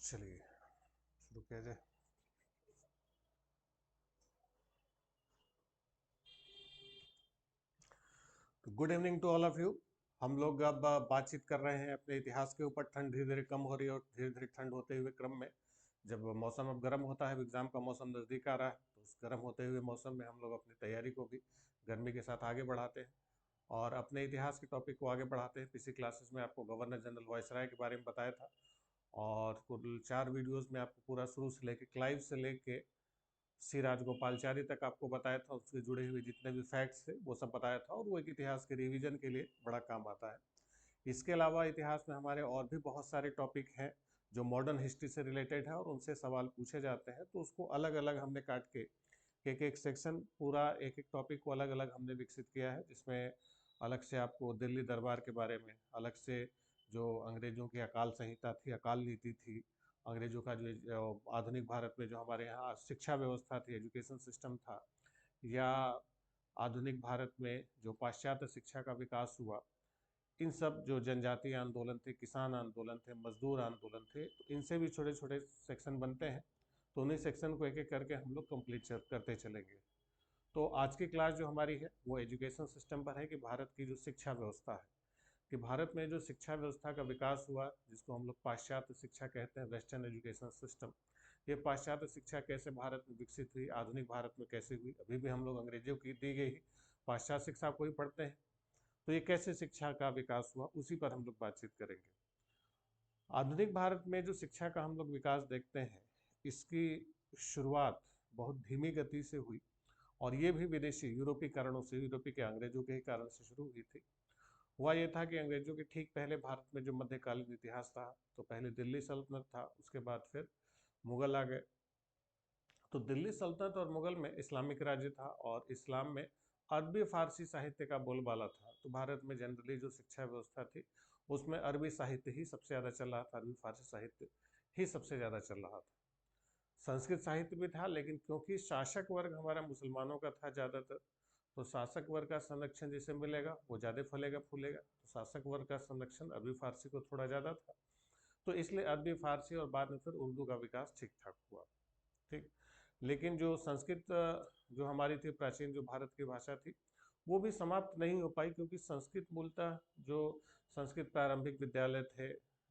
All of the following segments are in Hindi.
चलिए शुरू किया जाए। तो good evening to all of you. हम लोग अब बातचीत कर रहे हैं अपने इतिहास के ऊपर। ठंड धीरे धीरे कम हो रही है और धीरे धीरे ठंड होते हुए क्रम में जब मौसम अब गर्म होता है, एग्जाम का मौसम नज़दीक आ रहा है, तो उस गर्म होते हुए मौसम में हम लोग अपनी तैयारी को भी गर्मी के साथ आगे बढ़ाते हैं और अपने इतिहास के टॉपिक को आगे बढ़ाते हैं। पिछली क्लासेस में आपको गवर्नर जनरल वायसराय के बारे में बताया था और कुल 4 वीडियोज़ में आपको पूरा शुरू से लेके क्लाइव से लेके श्री राजगोपालचारी तक आपको बताया था। उससे जुड़े हुए जितने भी फैक्ट्स थे वो सब बताया था और वो एक इतिहास के रिवीजन के लिए बड़ा काम आता है। इसके अलावा इतिहास में हमारे और भी बहुत सारे टॉपिक हैं जो मॉडर्न हिस्ट्री से रिलेटेड है और उनसे सवाल पूछे जाते हैं, तो उसको अलग अलग हमने काट के एक एक सेक्शन, पूरा एक एक टॉपिक को अलग अलग हमने विकसित किया है, जिसमें अलग से आपको दिल्ली दरबार के बारे में, अलग से जो अंग्रेजों की अकाल संहिता थी, अकाल नीति थी, अंग्रेजों का जो आधुनिक भारत में जो हमारे यहाँ शिक्षा व्यवस्था थी, एजुकेशन सिस्टम था, या आधुनिक भारत में जो पाश्चात्य शिक्षा का विकास हुआ, इन सब जो जनजातीय आंदोलन थे, किसान आंदोलन थे, मजदूर आंदोलन थे, तो इनसे भी छोटे छोटे सेक्शन बनते हैं। तो उन्हीं सेक्शन को एक एक करके हम लोग कंप्लीट करते चलेंगे। तो आज की क्लास जो हमारी है वो एजुकेशन सिस्टम पर है कि भारत की जो शिक्षा व्यवस्था है, कि भारत में जो शिक्षा व्यवस्था का विकास हुआ, जिसको हम लोग पाश्चात्य शिक्षा कहते हैं, वेस्टर्न एजुकेशन सिस्टम, ये पाश्चात्य शिक्षा कैसे भारत में विकसित हुई, आधुनिक भारत में कैसे हुई। अभी भी हम लोग अंग्रेजों की दी गई पाश्चात्य शिक्षा को ही पढ़ते हैं, तो ये कैसे शिक्षा का विकास हुआ, उसी पर हम लोग बातचीत करेंगे। आधुनिक भारत में जो शिक्षा का हम लोग विकास देखते हैं, इसकी शुरुआत बहुत धीमी गति से हुई और ये भी विदेशी यूरोपीय कारणों से, यूरोपीय के अंग्रेजों के ही कारण से शुरू हुई थी। हुआ ये था कि अंग्रेजों के ठीक पहले भारत में जो मध्यकालीन इतिहास था, तो पहले दिल्ली सल्तनत था, उसके बाद फिर मुगल आ गए। तो दिल्ली सल्तनत और मुगल में इस्लामिक राज्य था और इस्लाम में अरबी फारसी साहित्य का बोलबाला था। तो भारत में जनरली जो शिक्षा व्यवस्था थी उसमें अरबी साहित्य ही सबसे ज़्यादा चल रहा था, अरबी फारसी साहित्य ही सबसे ज़्यादा चल रहा था। संस्कृत साहित्य भी था, लेकिन क्योंकि शासक वर्ग हमारा मुसलमानों का था ज़्यादातर, तो शासक वर्ग का संरक्षण जिसे मिलेगा वो ज़्यादा फलेगा फूलेगा। तो शासक वर्ग का संरक्षण अरबी फारसी को थोड़ा ज़्यादा था, तो इसलिए अरबी फारसी और बाद में फिर उर्दू का विकास ठीक ठाक हुआ। ठीक। लेकिन जो संस्कृत जो हमारी थी, प्राचीन जो भारत की भाषा थी, वो भी समाप्त नहीं हो पाई, क्योंकि संस्कृत मूलतः जो संस्कृत प्रारंभिक विद्यालय थे,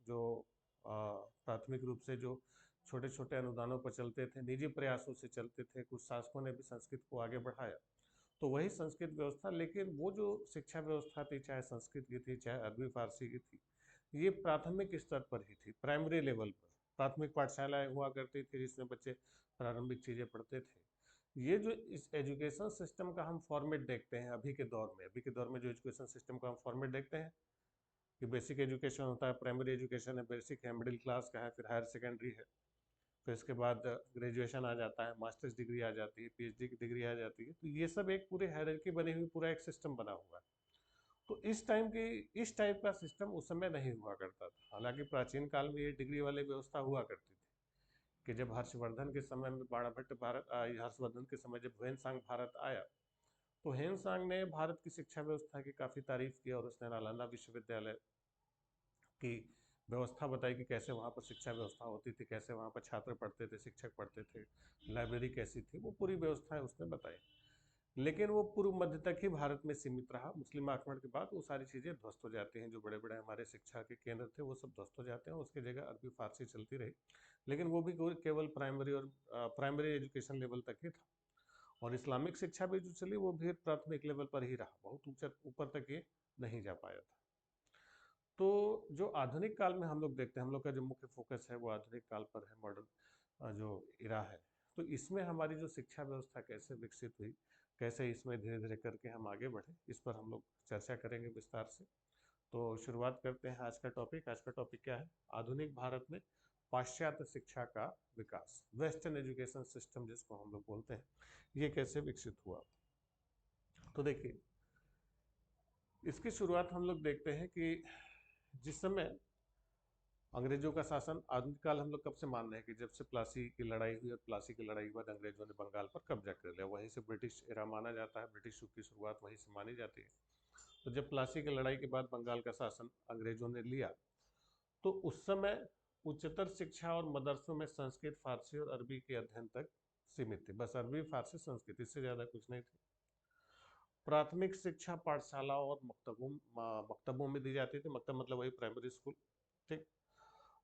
जो प्राथमिक रूप से जो छोटे छोटे अनुदानों पर चलते थे, निजी प्रयासों से चलते थे, कुछ शासकों ने भी संस्कृत को आगे बढ़ाया, तो वही संस्कृत व्यवस्था। लेकिन वो जो शिक्षा व्यवस्था थी, चाहे संस्कृत की थी चाहे अरबी फारसी की थी, ये प्राथमिक स्तर पर ही थी, प्राइमरी लेवल पर। प्राथमिक पाठशालाएं हुआ करती थी जिसमें बच्चे प्रारंभिक चीज़ें पढ़ते थे। ये जो इस एजुकेशन सिस्टम का हम फॉर्मेट देखते हैं अभी के दौर में, अभी के दौर में जो एजुकेशन सिस्टम का हम फॉर्मेट देखते हैं कि बेसिक एजुकेशन होता है, प्राइमरी एजुकेशन है, बेसिक है, मिडिल क्लास का है, फिर हायर सेकेंडरी है, फिर इसके बाद ग्रेजुएशन आ जाता है, मास्टर्स डिग्री आ जाती है, पीएचडी की डिग्री आ जाती है। तो ये सब एक पूरे हायरार्की बनी हुई, पूरा एक सिस्टम बना हुआ है। तो इस टाइप का सिस्टम उस समय नहीं हुआ करता था। हालांकि प्राचीन काल में ये डिग्री वाली व्यवस्था हुआ करती थी कि जब हर्षवर्धन के समय में बाणाभट्ट हर्षवर्धन के समय जब ह्वेन भारत आया, तो ह्वेन ने भारत की शिक्षा व्यवस्था की काफ़ी तारीफ की और उसने नालंदा विश्वविद्यालय की व्यवस्था बताई कि कैसे वहाँ पर शिक्षा व्यवस्था होती थी, कैसे वहाँ पर छात्र पढ़ते थे, शिक्षक पढ़ते थे, लाइब्रेरी कैसी थी, वो पूरी व्यवस्थाएं उसने बताई। लेकिन वो पूर्व मध्य तक ही भारत में सीमित रहा। मुस्लिम आक्रमण के बाद वो सारी चीज़ें ध्वस्त हो जाती हैं, जो बड़े बड़े हमारे शिक्षा के केंद्र थे वो सब ध्वस्त हो जाते हैं, उसकी जगह अरबी फारसी चलती रही। लेकिन वो भी केवल प्राइमरी एजुकेशन लेवल तक ही था। और इस्लामिक शिक्षा भी जो चली वो भी प्राथमिक लेवल पर ही रहा, बहुत ऊंचा ऊपर तक ये नहीं जा पाया था। तो जो आधुनिक काल में हम लोग देखते हैं, हम लोग का जो मुख्य फोकस है वो आधुनिक काल पर है, मॉडर्न जो इरा है। तो इसमें हमारी जो शिक्षा व्यवस्था कैसे विकसित हुई, कैसे इसमें धीरे धीरे करके हम आगे बढ़े, इस पर हम लोग चर्चा करेंगे विस्तार से। तो शुरुआत करते हैं आज का टॉपिक। आज का टॉपिक क्या है? आधुनिक भारत में पाश्चात्य शिक्षा का विकास, वेस्टर्न एजुकेशन सिस्टम जिसको हम लोग बोलते हैं, ये कैसे विकसित हुआ। तो देखिए, इसकी शुरुआत हम लोग देखते हैं कि जिस समय अंग्रेजों का शासन, आधुनिक काल हम लोग कब से मान रहे हैं कि जब से प्लासी की लड़ाई हुई और प्लासी की लड़ाई के बाद अंग्रेजों ने बंगाल पर कब्जा कर लिया, वहीं से ब्रिटिश एरा माना जाता है, ब्रिटिश युग की शुरुआत वहीं से मानी जाती है। तो जब प्लासी की लड़ाई के बाद बंगाल का शासन अंग्रेजों ने लिया, तो उस समय उच्चतर शिक्षा और मदरसों में संस्कृत, फारसी और अरबी के अध्ययन तक सीमित थी। बस अरबी, फारसी, संस्कृत, इससे ज्यादा कुछ नहीं थी। प्राथमिक शिक्षा पाठशाला और मकतबों में दी जाती थी। मकतब मतलब वही प्राइमरी स्कूल। ठीक।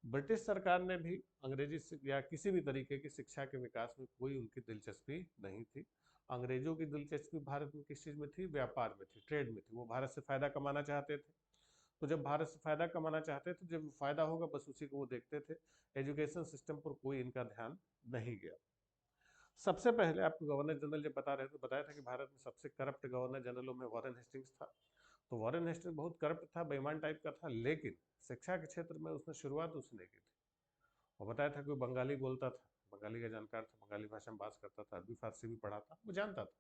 ब्रिटिश सरकार ने भी अंग्रेजी या किसी भी तरीके की शिक्षा के विकास में कोई उनकी दिलचस्पी नहीं थी। अंग्रेजों की दिलचस्पी भारत में किस चीज में थी? व्यापार में थी, ट्रेड में थी। वो भारत से फायदा कमाना चाहते थे। तो जब भारत से फायदा कमाना चाहते थे, जब फायदा होगा बस उसी को वो देखते थे। एजुकेशन सिस्टम पर कोई इनका ध्यान नहीं गया। सबसे पहले आपको गवर्नर जनरल जब बता रहे थे, बताया था कि भारत में सबसे करप्ट गवर्नर जनरलों में वॉरेन हेस्टिंग्स था। तो वॉरेन हेस्टिंग्स बहुत करप्ट था, बेईमान टाइप का था, लेकिन शिक्षा के क्षेत्र में उसने शुरुआत उसने की थी। वो बताया था कि वो बंगाली बोलता था, बंगाली का जानकार था, बंगाली भाषा में बात करता था, अरबी फारसी भी पढ़ा था, वो जानता था।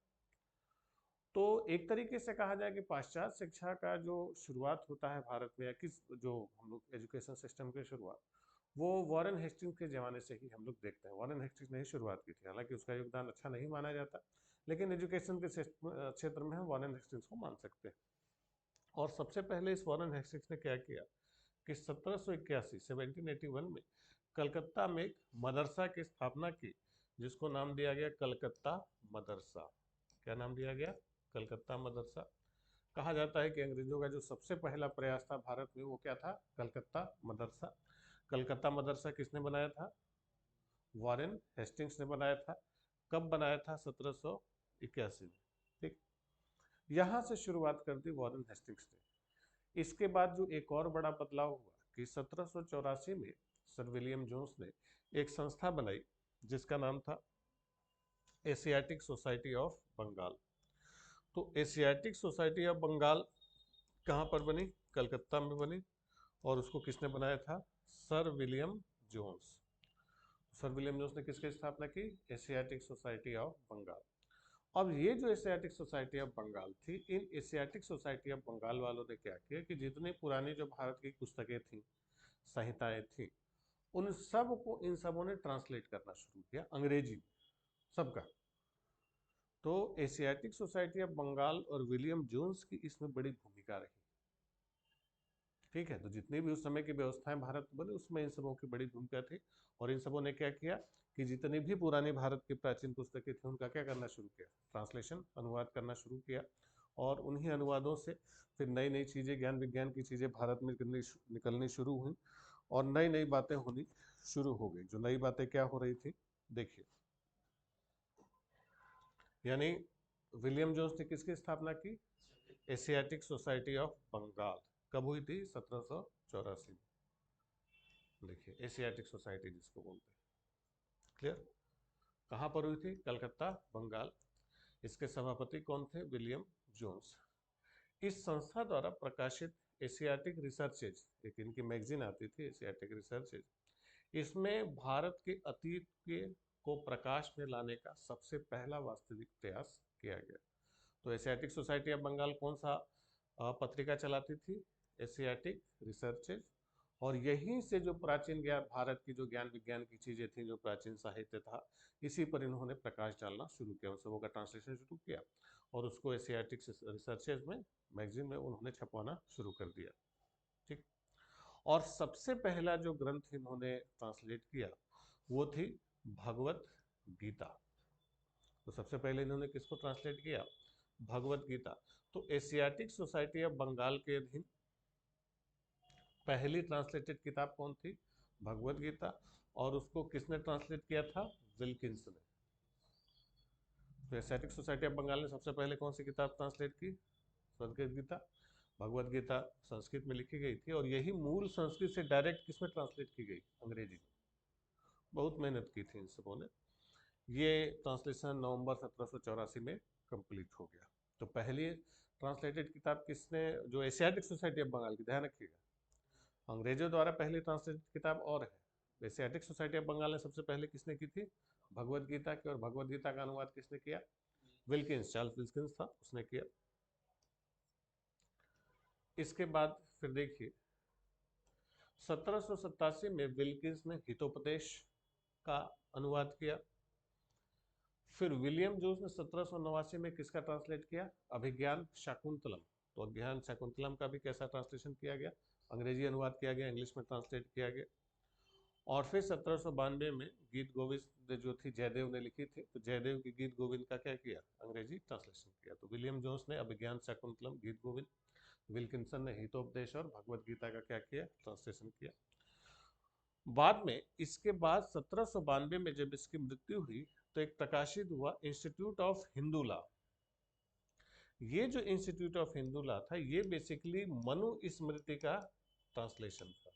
तो एक तरीके से कहा जाए कि पाश्चात्य शिक्षा का जो शुरुआत होता है भारत में, या किस जो हम लोग एजुकेशन सिस्टम की शुरुआत, वो वॉरेन हेस्टिंग्स के ज़माने से ही हम लोग देखते हैं। वॉरेन हेस्टिंग्स ने ही शुरुआत की थी। हालांकि उसका योगदान अच्छा नहीं माना जाता, लेकिन एजुकेशन के क्षेत्र में हम वॉरेन हेस्टिंग्स को मान सकते हैं। और सबसे पहले इस वॉरेन हेस्टिंग्स ने क्या किया कि 1781 1781 में कलकत्ता में एक मदरसा की स्थापना की, जिसको नाम दिया गया कलकत्ता मदरसा। क्या नाम दिया गया? कलकत्ता मदरसा। कहा जाता है कि अंग्रेजों का जो सबसे पहला प्रयास था भारत में, वो क्या था? कलकत्ता मदरसा। कलकत्ता मदरसा किसने बनाया था? वॉरेन हेस्टिंग्स ने बनाया था। कब बनाया था? 1781 में। ठीक। यहां से शुरुआत कर दी वॉरेन हेस्टिंग्स ने। इसके बाद जो एक और बड़ा बदलाव हुआ कि 1784 में सर विलियम जोन्स ने एक संस्था बनाई, जिसका नाम था एशियाटिक सोसाइटी ऑफ बंगाल। तो एशियाटिक सोसाइटी ऑफ बंगाल कहाँ पर बनी? कलकत्ता में बनी। और उसको किसने बनाया था? Sir William Jones. Sir William Jones ने किसकी स्थापना की? Asiatic Society of Bengal. अब ये जो एशियाटिक सोसाइटी ऑफ बंगाल थी, इन एशियाटिक सोसाइटी ऑफ बंगाल वालों ने क्या किया कि जितनी पुरानी जो भारत की पुस्तकें थीं, संहिताएं थीं, उन सब को इन सबों ने ट्रांसलेट करना शुरू किया अंग्रेजी में, सबका। तो एशियाटिक सोसाइटी ऑफ बंगाल और विलियम जोन्स की इसमें बड़ी भूमिका रही। ठीक है। तो जितनी भी उस समय की व्यवस्थाएं भारत में बनी, उसमें इन सबों की बड़ी भूमिका थी। और इन सबों ने क्या किया कि जितनी भी पुरानी भारत की प्राचीन पुस्तकें थी, उनका क्या करना शुरू किया? ट्रांसलेशन, अनुवाद करना शुरू किया। और उन्हीं अनुवादों से फिर नई नई चीज़ें, ज्ञान विज्ञान की चीज़ें भारत में निकलनी शुरू हुई, और नई नई बातें होनी शुरू हो गई। जो नई बातें क्या हो रही थी, देखिए। यानी विलियम जोन्स ने किसकी स्थापना की? Asiatic Society of Bengal. कब हुई थी? 1784 में। देखिए, एशियाटिक सोसाइटी जिसको बोलते हैं। क्लियर? कहाँ पर हुई थी? कलकत्ता, बंगाल। इसके सभापति कौन थे? William Jones. इस संस्था द्वारा प्रकाशित एशियाटिक रिसर्चेज, एक इनकी मैगजीन आती थी, एशियाटिक रिसर्चेज, इसमें भारत के अतीत के को प्रकाश में लाने का सबसे पहला वास्तविक प्रयास किया गया। तो एशियाटिक सोसाइटी ऑफ बंगाल कौन सा पत्रिका चलाती थी? Asiatic researches. और यहीं से जो प्राचीन ज्ञान, भारत की जो ज्ञान विज्ञान की चीज़ें थी, जो प्राचीन साहित्य था, इसी पर इन्होंने प्रकाश डालना शुरू किया, उन सबों का ट्रांसलेशन शुरू किया, और उसको एशियाटिक रिसर्चेज में, मैगजीन में उन्होंने छपवाना शुरू कर दिया। ठीक। और सबसे पहला जो ग्रंथ इन्होंने ट्रांसलेट किया, वो थी भगवत गीता। तो सबसे पहले इन्होंने किसको ट्रांसलेट किया? भगवत गीता। तो एशियाटिक सोसाइटी ऑफ बंगाल के अधीन पहली ट्रांसलेटेड किताब कौन थी? भगवत गीता। और उसको किसने ट्रांसलेट किया था? विल्किंस ने। तो एशियाटिक सोसाइटी ऑफ बंगाल ने सबसे पहले कौन सी किताब ट्रांसलेट की? भगवत गीता। भगवत गीता संस्कृत में लिखी गई थी, और यही मूल संस्कृत से डायरेक्ट किसमें ट्रांसलेट की गई? अंग्रेजी में। बहुत मेहनत की थी इन सबों ने। ये ट्रांसलेशन नवंबर 1784 में कंप्लीट हो गया। तो पहली ट्रांसलेटेड किताब किसने? जो एशियाटिक सोसाइटी ऑफ बंगाल की, ध्यान रखिएगा, अंग्रेजों द्वारा पहली ट्रांसलेटेड किताब और है। एशियाटिक सोसाइटी ऑफ बंगाल ने सबसे पहले किसने की थी? भगवत गीता की। और भगवत गीता का अनुवाद किसने किया? विल्किंस, चार्ल्स विल्किंस था, उसने किया। इसके बाद फिर देखिए, 1787 में विल्किंस ने हितोपदेश का अनुवाद किया। फिर विलियम जोन्स ने 1789 में किसका ट्रांसलेट किया? अभिज्ञान शाकुंतलम। तो अभिज्ञान शाकुंतलम का भी कैसा ट्रांसलेशन किया गया? अंग्रेजी अनुवाद किया गया, इंग्लिश में ट्रांसलेट किया गया। और फिर 1792 में गीत गोविंद जो थी जयदेव ने लिखी थी, तो जयदेव की गीत गोविंद का क्या किया, अंग्रेजी ट्रांसलेशन किया। तो विलियम जोन्स ने अभिज्ञान शाकुंतलम, गीत गोविंद, विल्किंसन ने हितोपदेश और भगवत गीता का क्या किया, ट्रांसलेशन किया। बाद में इसके बाद 1792 में जब इसकी मृत्यु हुई तो एक प्रकाशित हुआ इंस्टीट्यूट ऑफ हिंदू लॉ। ये जो इंस्टीट्यूट ऑफ हिंदू लॉ था ये बेसिकली मनुस्मृति का ट्रांसलेशन था।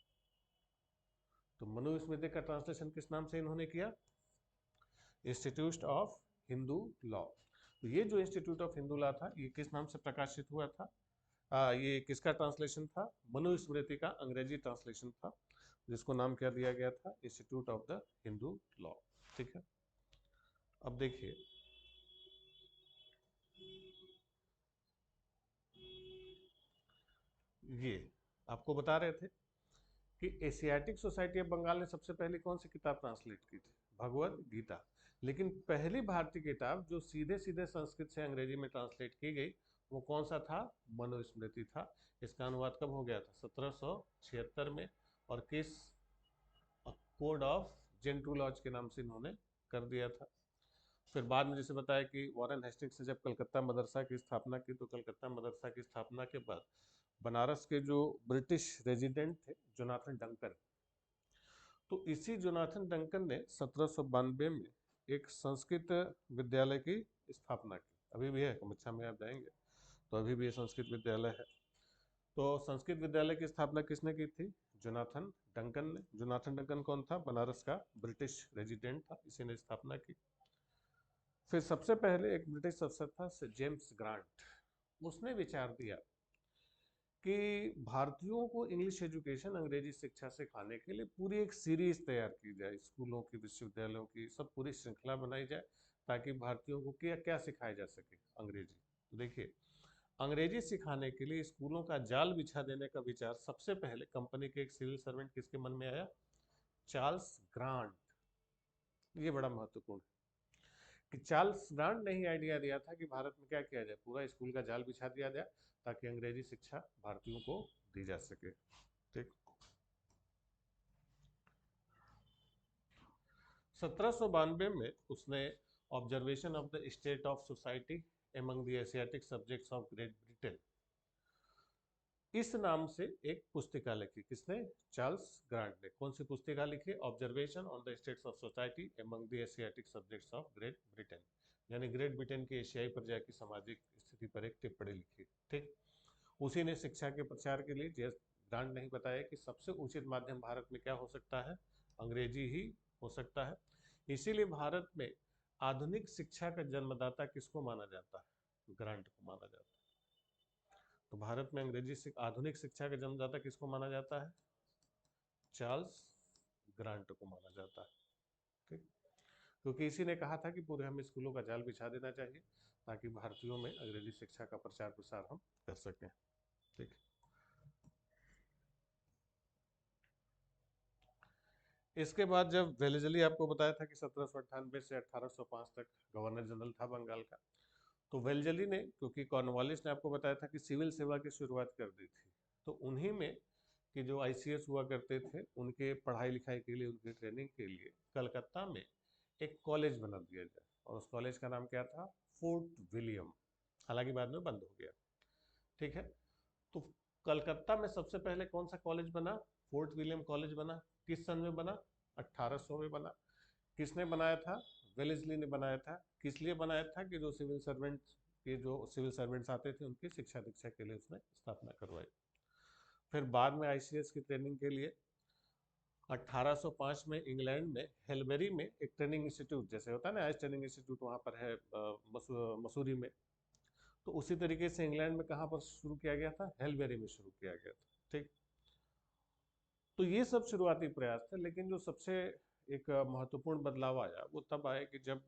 तो मनुस्मृति का ट्रांसलेशन किस नाम से इन्होंने किया, इंस्टीट्यूट ऑफ हिंदू लॉ। तो ये जो इंस्टीट्यूट ऑफ हिंदू लॉ था ये किस नाम से प्रकाशित हुआ था, ये किसका ट्रांसलेशन था, मनुस्मृति का अंग्रेजी ट्रांसलेशन था, जिसको नाम क्या दिया गया था, institute of the Hindu law. ठीक है, अब देखिए ये आपको बता रहे थे कि एशियाटिक सोसाइटी ऑफ बंगाल ने सबसे पहले कौन सी किताब ट्रांसलेट की थी, भगवत गीता। लेकिन पहली भारतीय किताब जो सीधे सीधे संस्कृत से अंग्रेजी में ट्रांसलेट की गई वो कौन सा था, मनुस्मृति था। इसका अनुवाद कब हो गया था, 1776 में, और किस कोड ऑफ जेंटुलॉज के नाम से इन्होंने कर दिया था। फिर बाद में जैसे बताया कि वॉरेन हेस्टिंग्स ने जब कलकत्ता मदरसा की स्थापना की, तो कलकत्ता मदरसा की स्थापना के बाद बनारस के जो ब्रिटिश रेजिडेंट थे जोनाथन डंकन, तो इसी जोनाथन डंकन ने 1792 में एक संस्कृत विद्यालय की स्थापना की। अभी भी है, कमच्छा में आप जाएंगे तो अभी भी ये संस्कृत विद्यालय है। तो संस्कृत विद्यालय की स्थापना किसने की थी, जोनाथन डंकन ने। जोनाथन डंकन कौन था, बनारस का ब्रिटिश रेजिडेंट था, इसी ने स्थापना की। फिर सबसे पहले एक ब्रिटिश अफसर था जेम्स ग्रांट, उसने विचार दिया कि भारतीयों को इंग्लिश एजुकेशन, अंग्रेजी शिक्षा सिखाने के लिए पूरी एक सीरीज तैयार की जाए, स्कूलों की, विश्वविद्यालयों की, सब पूरी श्रृंखला बनाई जाए ताकि भारतीयों को क्या क्या सिखाया जा सके, अंग्रेजी। तो देखिए अंग्रेजी सिखाने के लिए स्कूलों का जाल बिछा देने का विचार सबसे पहले कंपनी के एक सिविल सर्वेंट किसके मन में आया, चार्ल्स ग्रांट। ये बड़ा महत्वपूर्ण है कि चार्ल्स ग्रांट ने ही आइडिया दिया था कि भारत में क्या किया जाए, पूरा स्कूल का जाल बिछा दिया जाए ताकि अंग्रेजी शिक्षा भारतीयों को दी जा सके। ठीक, 1792 में उसने observation of the state of society among the Asiatic subjects of great Britain, इस नाम से एक पुस्तिका लिखी। किसने, चार्ल्स ग्रांट ने। कौन सी पुस्तिका लिखी, observation on the states of society among the Asiatic subjects of great Britain, यानी ग्रेट ब्रिटेन की एशियाई प्रजा की सामाजिक स्थिति पर एक टिप्पणी लिखी। ठीक, उसी ने शिक्षा के प्रचार के लिए, जैस ग्रांट ने ही बताया कि सबसे उचित माध्यम भारत में क्या हो सकता है, अंग्रेजी ही हो सकता है। इसीलिए भारत में आधुनिक शिक्षा का जन्मदाता किसको माना जाता है, ग्रांट को माना जाता है। तो भारत में अंग्रेजी आधुनिक शिक्षा का जन्मदाता किसको माना जाता है, चार्ल्स ग्रांट को माना जाता है। ठीक, क्योंकि इसी ने कहा था कि पूरे हमें स्कूलों का जाल बिछा देना चाहिए ताकि भारतीयों में अंग्रेजी शिक्षा का प्रचार प्रसार हम कर सकें। ठीक, इसके बाद जब वेलेजली, आपको बताया था कि 1798 से 1805 तक गवर्नर जनरल था बंगाल का, तो वेलेजली ने, क्योंकि कॉर्नवालिस ने आपको बताया था कि सिविल सेवा की शुरुआत कर दी थी, तो उन्हीं में कि जो आईसीएस हुआ करते थे उनके पढ़ाई लिखाई के लिए, उनकी ट्रेनिंग के लिए कलकत्ता में एक कॉलेज बना दिया जाए, और उस कॉलेज का नाम क्या था, फोर्ट विलियम। हालांकि बाद में बंद हो गया। ठीक है, तो कलकत्ता में सबसे पहले कौन सा कॉलेज बना, फोर्ट विलियम कॉलेज बना। किस सन में बना, 1800 में बना। किसने बनाया था, वेलेस्ली ने बनाया था। किस लिए बनाया था कि जो सिविल सर्वेंट्स आते थे उनकी शिक्षा दीक्षा के लिए उसने स्थापना करवाई। फिर बाद में आईसीएस की ट्रेनिंग के लिए 1805 में इंग्लैंड में हेलबेरी में एक ट्रेनिंग इंस्टीट्यूट, जैसे होता है ना आज ट्रेनिंग इंस्टीट्यूट वहाँ पर है मसूरी में, तो उसी तरीके से इंग्लैंड में कहाँ पर शुरू किया गया था, हेलबेरी में शुरू किया गया था। ठीक, तो ये सब शुरुआती प्रयास थे, लेकिन जो सबसे एक महत्वपूर्ण बदलाव आया वो तब आया कि जब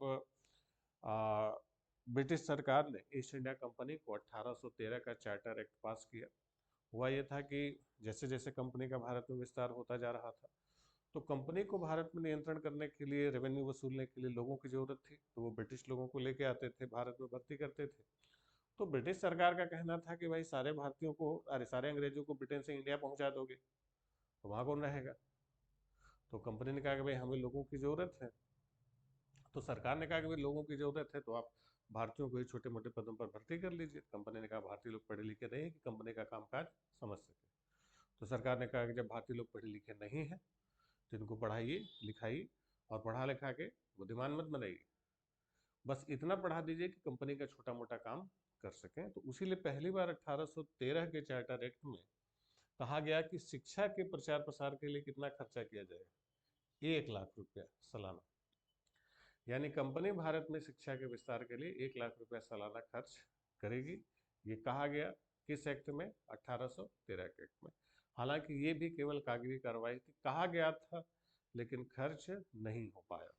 ब्रिटिश सरकार ने ईस्ट इंडिया कंपनी को 1813 का चार्टर एक्ट पास किया। हुआ ये था कि जैसे जैसे कंपनी का भारत में विस्तार होता जा रहा था, तो कंपनी को भारत में नियंत्रण करने के लिए, रेवेन्यू वसूलने के लिए लोगों की जरूरत थी, तो वो ब्रिटिश लोगों को लेके आते थे, भारत में भर्ती करते थे। तो ब्रिटिश सरकार का कहना था कि भाई सारे भारतीयों को, अरे सारे अंग्रेजों को ब्रिटेन से इंडिया पहुंचा दोगे तो वहां कौन रहेगा। तो कंपनी ने कहा कि भाई हमें लोगों की ज़रूरत है। तो सरकार ने कहा कि भाई लोगों की ज़रूरत है तो आप भारतीयों को ही छोटे मोटे पदों पर भर्ती कर लीजिए। कंपनी ने कहा भारतीय लोग पढ़े लिखे नहीं है कि कंपनी का कामकाज समझ सके। तो सरकार ने कहा कि जब भारतीय लोग पढ़े लिखे नहीं हैं तो इनको पढ़ाइए लिखाइए और पढ़ा लिखा के बुद्धिमान मत बनाइए, बस इतना पढ़ा दीजिए कि कंपनी का छोटा मोटा काम कर सकें। तो उसी लिए पहली बार 1813 के चार्टर एक्ट में कहा गया कि शिक्षा के प्रचार प्रसार के लिए कितना खर्चा किया जाएगा, 1 लाख रुपया सालाना। यानी कंपनी भारत में शिक्षा के विस्तार के लिए 1 लाख रुपया सालाना खर्च करेगी। ये कहा गया किस एक्ट में? 1813 के एक्ट में। हालांकि ये भी केवल कागजी कार्रवाई थी, कहा गया था लेकिन खर्च नहीं हो पाया।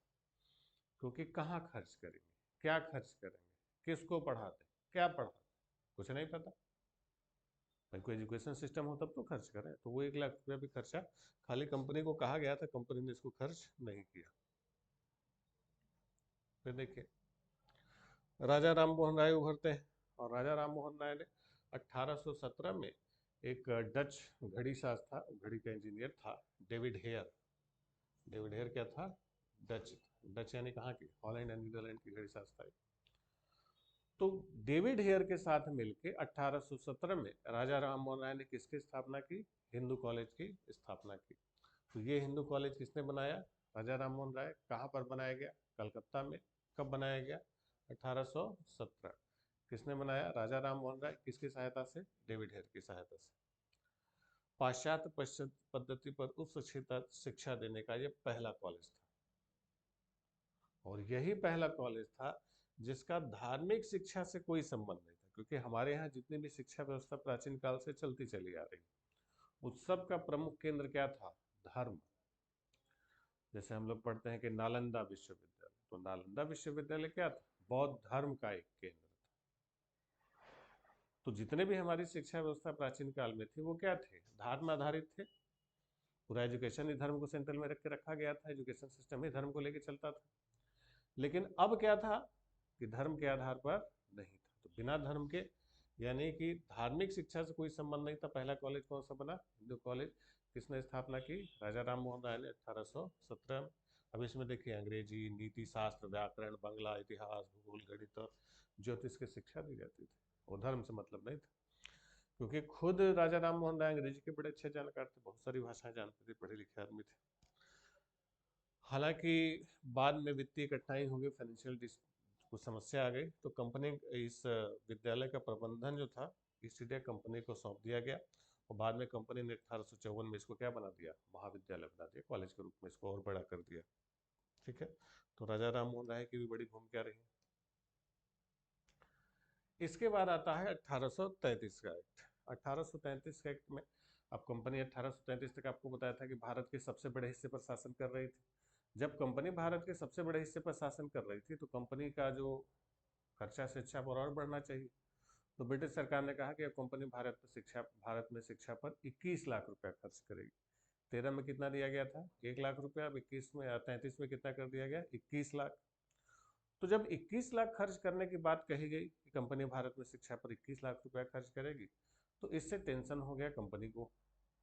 क्योंकि कहाँ खर्च करेंगे, क्या खर्च करेंगे, किसको पढ़ाते, क्या पढ़ाते, कुछ नहीं पता। भाई कोई एजुकेशन सिस्टम हो तब तो खर्च करें। तो वो 1 लाख रुपया भी खर्चा खाली कंपनी को कहा गया था, कंपनी ने इसको खर्च नहीं किया। फिर देखिए राजा राम मोहन राय उभरते हैं। और राजा राम मोहन राय ने 1817 में एक डच घड़ी साज था, घड़ी का इंजीनियर था डेविड हेयर। डेविड हेयर क्या था? डच। डच यानी कहाँ की? हॉलैंड एंड नीदरलैंड की घड़ी साज था। तो डेविड हेयर के साथ मिलकर 1817 में राजा राम मोहन राय ने किसकी स्थापना की? हिंदू कॉलेज की स्थापना की। तो ये हिंदू कॉलेज किसने बनाया? राजा राम मोहन राय। कहाँ पर बनाया गया? कलकत्ता में। कब बनाया गया? 1817। किसने बनाया? राजा राम मोहन राय। किसकी सहायता से? डेविड हेयर की सहायता से। पाश्चात्य पश्चिम पद्धति पर उच्च शिक्षा देने का यह पहला कॉलेज था। और यही पहला कॉलेज था जिसका धार्मिक शिक्षा से कोई संबंध नहीं था, क्योंकि हमारे यहाँ जितनी भी शिक्षा व्यवस्था प्राचीन काल से चलती चली आ रही, उस सब का प्रमुख केंद्र क्या था? धर्म। जैसे हम लोग पढ़ते हैं कि नालंदा विश्वविद्यालय, तो नालंदा विश्वविद्यालय क्या था? बौद्ध धर्म का एक केंद्र था। तो जितने भी हमारी शिक्षा व्यवस्था प्राचीन काल में थी वो क्या थे? धर्म आधारित थे। पूरा एजुकेशन ही धर्म को सेंट्रल में रख के रखा गया था, एजुकेशन सिस्टम ही धर्म को लेके चलता था। लेकिन अब क्या था कि धर्म के आधार पर नहीं था। तो बिना धर्म के यानी कि धार्मिक शिक्षा से कोई संबंध नहीं था। पहला कॉलेज कौन सा बना? हिंदू कॉलेज। किसने स्थापना की? राजा राम मोहन राय ने 1817 में। अब इसमें देखिए अंग्रेजी, नीति शास्त्र, व्याकरण, बांग्ला, इतिहास, भूगोल, गणित और ज्योतिष की शिक्षा दी जाती थी। वो धर्म से मतलब नहीं था, क्योंकि खुद राजा राम मोहन राय अंग्रेजी के बड़े अच्छे जानकार थे, बहुत सारी भाषाएं जानते थे, पढ़े लिखे आदमी थे। हालांकि बाद में वित्तीय कठिनाई हो गई, फाइनेंशियल कुछ समस्या आ गई, तो कंपनी इस विद्यालय का प्रबंधन जो था ईस्ट इंडिया कंपनी को सौंप दिया गया। और बाद में कंपनी ने 1854 में इसको क्या बना दिया? महाविद्यालय बना दिया, कॉलेज के रूप में इसको और बड़ा कर दिया। ठीक है, तो राजा राम मोहन राय की भी बड़ी भूमिका रही। इसके बाद आता है 1833 का एक्ट। 1833 के एक्ट में अब कंपनी 1833 तक आपको बताया था कि भारत के सबसे बड़े हिस्से पर शासन कर रही थी। जब कंपनी भारत के सबसे बड़े हिस्से पर शासन कर रही थी तो कंपनी का जो खर्चा शिक्षा पर और बढ़ना चाहिए। तो ब्रिटिश सरकार ने कहा कि अब कंपनी भारत में शिक्षा पर 21 लाख रुपया खर्च करेगी। 13 में कितना दिया गया था? 1 लाख रुपया। अब 21 में 33 में कितना कर दिया गया? 21 लाख। तो जब 21 लाख खर्च करने की बात कही गई कि कंपनी भारत में शिक्षा पर 21 लाख रुपया खर्च करेगी, तो इससे टेंशन हो गया कंपनी को।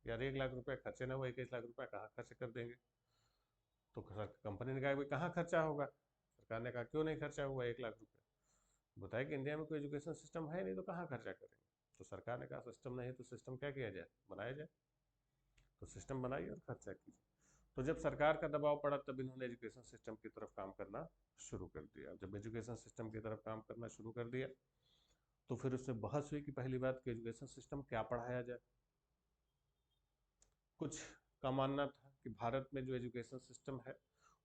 यार 1 लाख रुपया खर्चे ना हुआ, 21 लाख रुपया कहाँ खर्च कर देंगे? तो कंपनी ने कहा भाई कहाँ खर्चा होगा? सरकार ने कहा क्यों नहीं खर्चा हुआ 1 लाख रुपया? बताया कि इंडिया में कोई एजुकेशन सिस्टम है नहीं, तो कहाँ खर्चा करेंगे? तो सरकार ने कहा सिस्टम नहीं है तो सिस्टम क्या किया जाए? बनाया जाए। तो सिस्टम बनाइए और खर्चा कीजिए। तो जब सरकार का दबाव पड़ा तब इन्होंने एजुकेशन सिस्टम की तरफ काम करना शुरू कर दिया। जब एजुकेशन सिस्टम की तरफ काम करना शुरू कर दिया तो फिर उससे बहस हुई कि पहली बात कि एजुकेशन सिस्टम क्या पढ़ाया जाए। कुछ का मानना था कि भारत में जो एजुकेशन सिस्टम है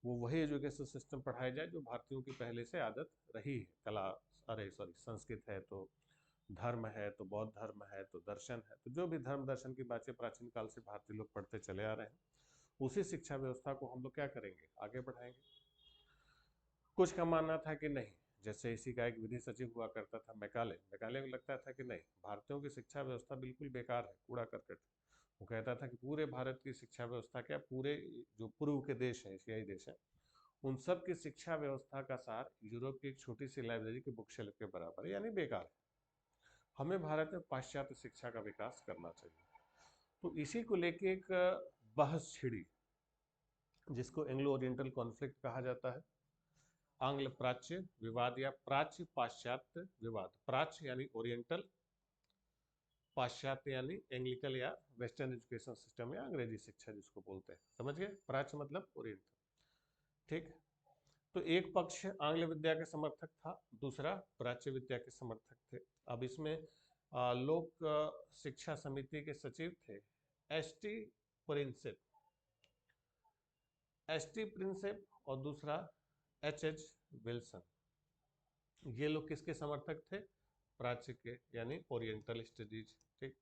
वो वही एजुकेशन सिस्टम पढ़ाया जाए जो भारतीयों की पहले से आदत रही है। कला, अरे सॉरी, संस्कृत है तो धर्म है, तो बौद्ध धर्म है, तो दर्शन है, तो जो भी धर्म दर्शन की बातें प्राचीन काल से भारतीय लोग पढ़ते चले आ रहे हैं, उसी शिक्षा व्यवस्था को हम लोग क्या करेंगे? आगे बढ़ाएंगे। कुछ का मानना था कि नहीं, जैसे इसी का एक विधि सचिव हुआ करता था मैकाले, मैकाले को लगता था कि नहीं, भारतीयों की शिक्षा व्यवस्था बिल्कुल बेकार है, कूड़ा करकट। वो कहता था कि पूरे भारत की शिक्षा व्यवस्था, क्या पूरे जो पूर्व के देश हैं, एशियाई देश हैं, उन सब की शिक्षा व्यवस्था का सार यूरोप की एक छोटी सी लाइब्रेरी के बुक शेल्फ के बराबर है, यानी बेकार है। हमें भारत में पाश्चात्य शिक्षा का विकास करना चाहिए। तो इसी को लेके एक बहस छिड़ी जिसको एंग्लो ओरिएंटल कॉन्फ्लिक्ट कहा जाता है, आंग्ल प्राच्य विवाद या प्राच्य पाश्चात्य विवाद। प्राच्य यानी ओरिएंटल, पाश्चात्य यानी एंग्लिकल या वेस्टर्न एजुकेशन सिस्टम या अंग्रेजी शिक्षा जिसको बोलते हैं, समझ गए। प्राच्य मतलब ओरिएंटल, ठीक। तो एक पक्ष आंग्ल विद्या के समर्थक था, दूसरा प्राच्य विद्या के समर्थक थे। अब इसमें लोक शिक्षा समिति के सचिव थे एसटी प्रिंसेप, एसटी प्रिंसेप, और दूसरा एच विल्सन। ये लोग किसके समर्थक थे? प्राच्य के, यानी ओरिएंटल स्टडीज, ठीक।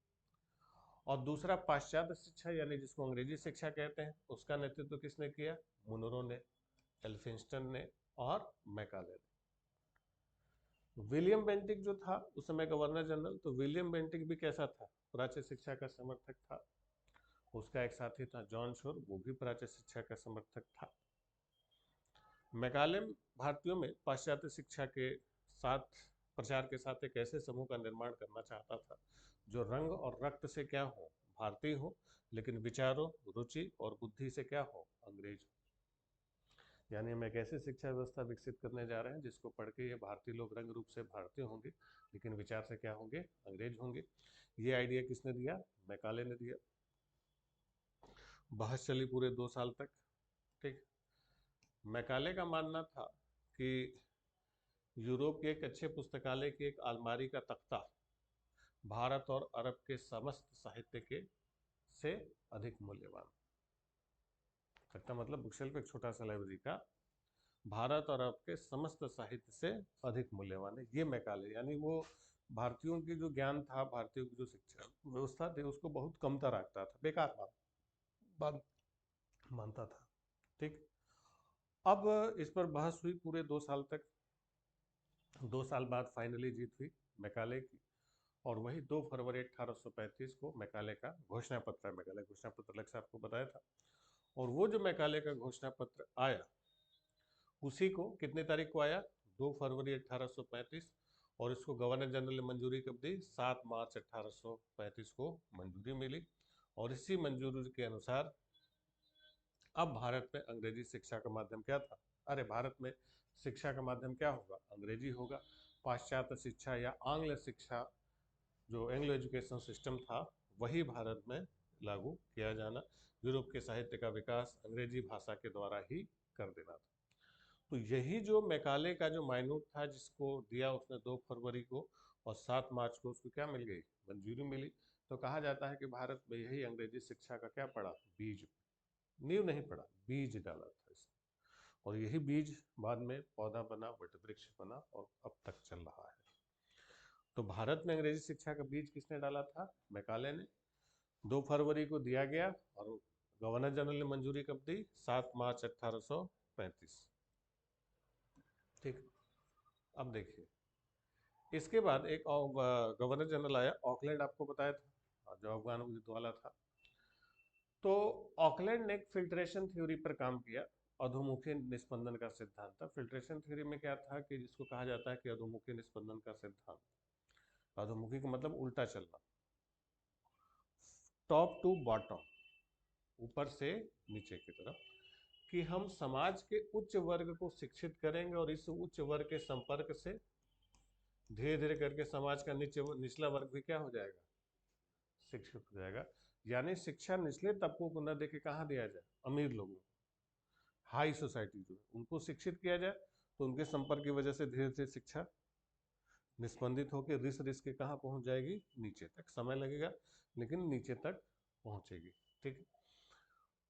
और दूसरा पाश्चात्य शिक्षा यानी जिसको अंग्रेजी शिक्षा कहते हैं, उसका नेतृत्व किसने किया? मुनरो ने, एल्फिंस्टन ने और मैकाले ने। विलियम बेंटिक जो था उस समय गवर्नर जनरल, तो विलियम बेंटिक भी कैसा था? प्राच्य शिक्षा का समर्थक था। उसका एक साथी था जॉन शोर, वो भी प्राच्य शिक्षा का समर्थक था। मैकाले भारतीयों में पाश्चात्य शिक्षा के साथ, प्रचार के साथ एक ऐसे समूह का निर्माण करना चाहता था जो रंग और रक्त से क्या हो? भारतीय हो, लेकिन विचारों, रुचि और बुद्धि से क्या हो? अंग्रेज। यानी हम एक ऐसी शिक्षा व्यवस्था विकसित करने जा रहे हैं जिसको पढ़ के ये भारतीय लोग रंग रूप से भारतीय होंगे, लेकिन विचार से क्या होंगे? अंग्रेज होंगे। ये आइडिया किसने दिया? मैकाले ने दिया। बहस चली पूरे 2 साल तक, ठीक। मैकाले का मानना था कि यूरोप के एक अच्छे पुस्तकालय की एक अलमारी का तख्ता भारत और अरब के समस्त साहित्य के से अधिक मूल्यवान। तख्ता मतलब बुकशेल्फ, एक छोटा सा लाइब्रेरी का, भारत और अरब के समस्त साहित्य से अधिक मूल्यवान है। ये मैकाले, यानी वो भारतीयों की जो ज्ञान था, भारतीयों की जो शिक्षा व्यवस्था थी, उसको बहुत कमतर रखता था, बेकार बात मानता था, ठीक। अब इस पर बहस हुई पूरे 2 साल तक। 2 साल बाद फाइनली जीत हुई मैकाले की, और वही 2 फरवरी 1835 को मैकाले का घोषणा पत्र है। मैकाले घोषणा पत्र अलग से आपको बताया था। और वो जो मैकाले का घोषणा पत्र आया, उसी को कितने तारीख को आया? 2 फरवरी 1835। और इसको गवर्नर जनरल ने मंजूरी कब दी? 7 मार्च 1835 को मंजूरी मिली। और इसी मंजूरी के अनुसार अब भारत में अंग्रेजी शिक्षा का माध्यम क्या था? अरे, भारत में शिक्षा का माध्यम क्या होगा? अंग्रेजी होगा। पाश्चात्य शिक्षा या आंग्ल शिक्षा, जो एंग्लो एजुकेशन सिस्टम था, वही भारत में लागू किया जाना। यूरोप के साहित्य का विकास अंग्रेजी भाषा के द्वारा ही कर देना था। तो यही जो मैकाले का जो माइन्यूट था, जिसको दिया उसने 2 फरवरी को, और 7 मार्च को उसको क्या मिल गई? मंजूरी मिली। तो कहा जाता है कि भारत में यही अंग्रेजी शिक्षा का क्या पड़ा? बीज। नींव नहीं पड़ा, बीज डाला था इसने। और यही बीज बाद में पौधा बना, वटवृक्ष बना, और अब तक चल रहा है। तो भारत में अंग्रेजी शिक्षा का बीज किसने डाला था? मैकाले ने। 2 फरवरी को दिया गया, और गवर्नर जनरल ने मंजूरी कब दी? 7 मार्च 1835, ठीक। अब देखिए, इसके बाद एक गवर्नर जनरल आया, ऑकलैंड, आपको बताया था, जो अफगान युद्ध वाला था। तो ऑकलैंड ने एक फिल्ट्रेशन थ्योरी पर काम किया। अधोमुखी निस्पंदन का सिद्धांत था। फिल्ट्रेशन थ्योरी में क्या था कि जिसको कहा जाता है कि अधोमुखी निस्पंदन का सिद्धांत। अधोमुखी का मतलब उल्टा चलना, टॉप टू बॉटम, ऊपर से नीचे की तरफ, कि हम समाज के उच्च वर्ग को शिक्षित करेंगे और इस उच्च वर्ग के संपर्क से धीरे धीरे करके समाज का निचला वर्ग भी क्या हो जाएगा? शिक्षित हो जाएगा। यानी शिक्षा निचले तबकों को न देके कहाँ दिया जाए? अमीर लोगों को, हाई सोसाइटी जो है उनको शिक्षित किया जाए। तो उनके संपर्क की वजह से धीरे धीरे शिक्षा निस्पंदित होकर रिस रिस के कहाँ पहुंच जाएगी? नीचे तक। समय लगेगा, लेकिन नीचे तक पहुंचेगी, ठीक।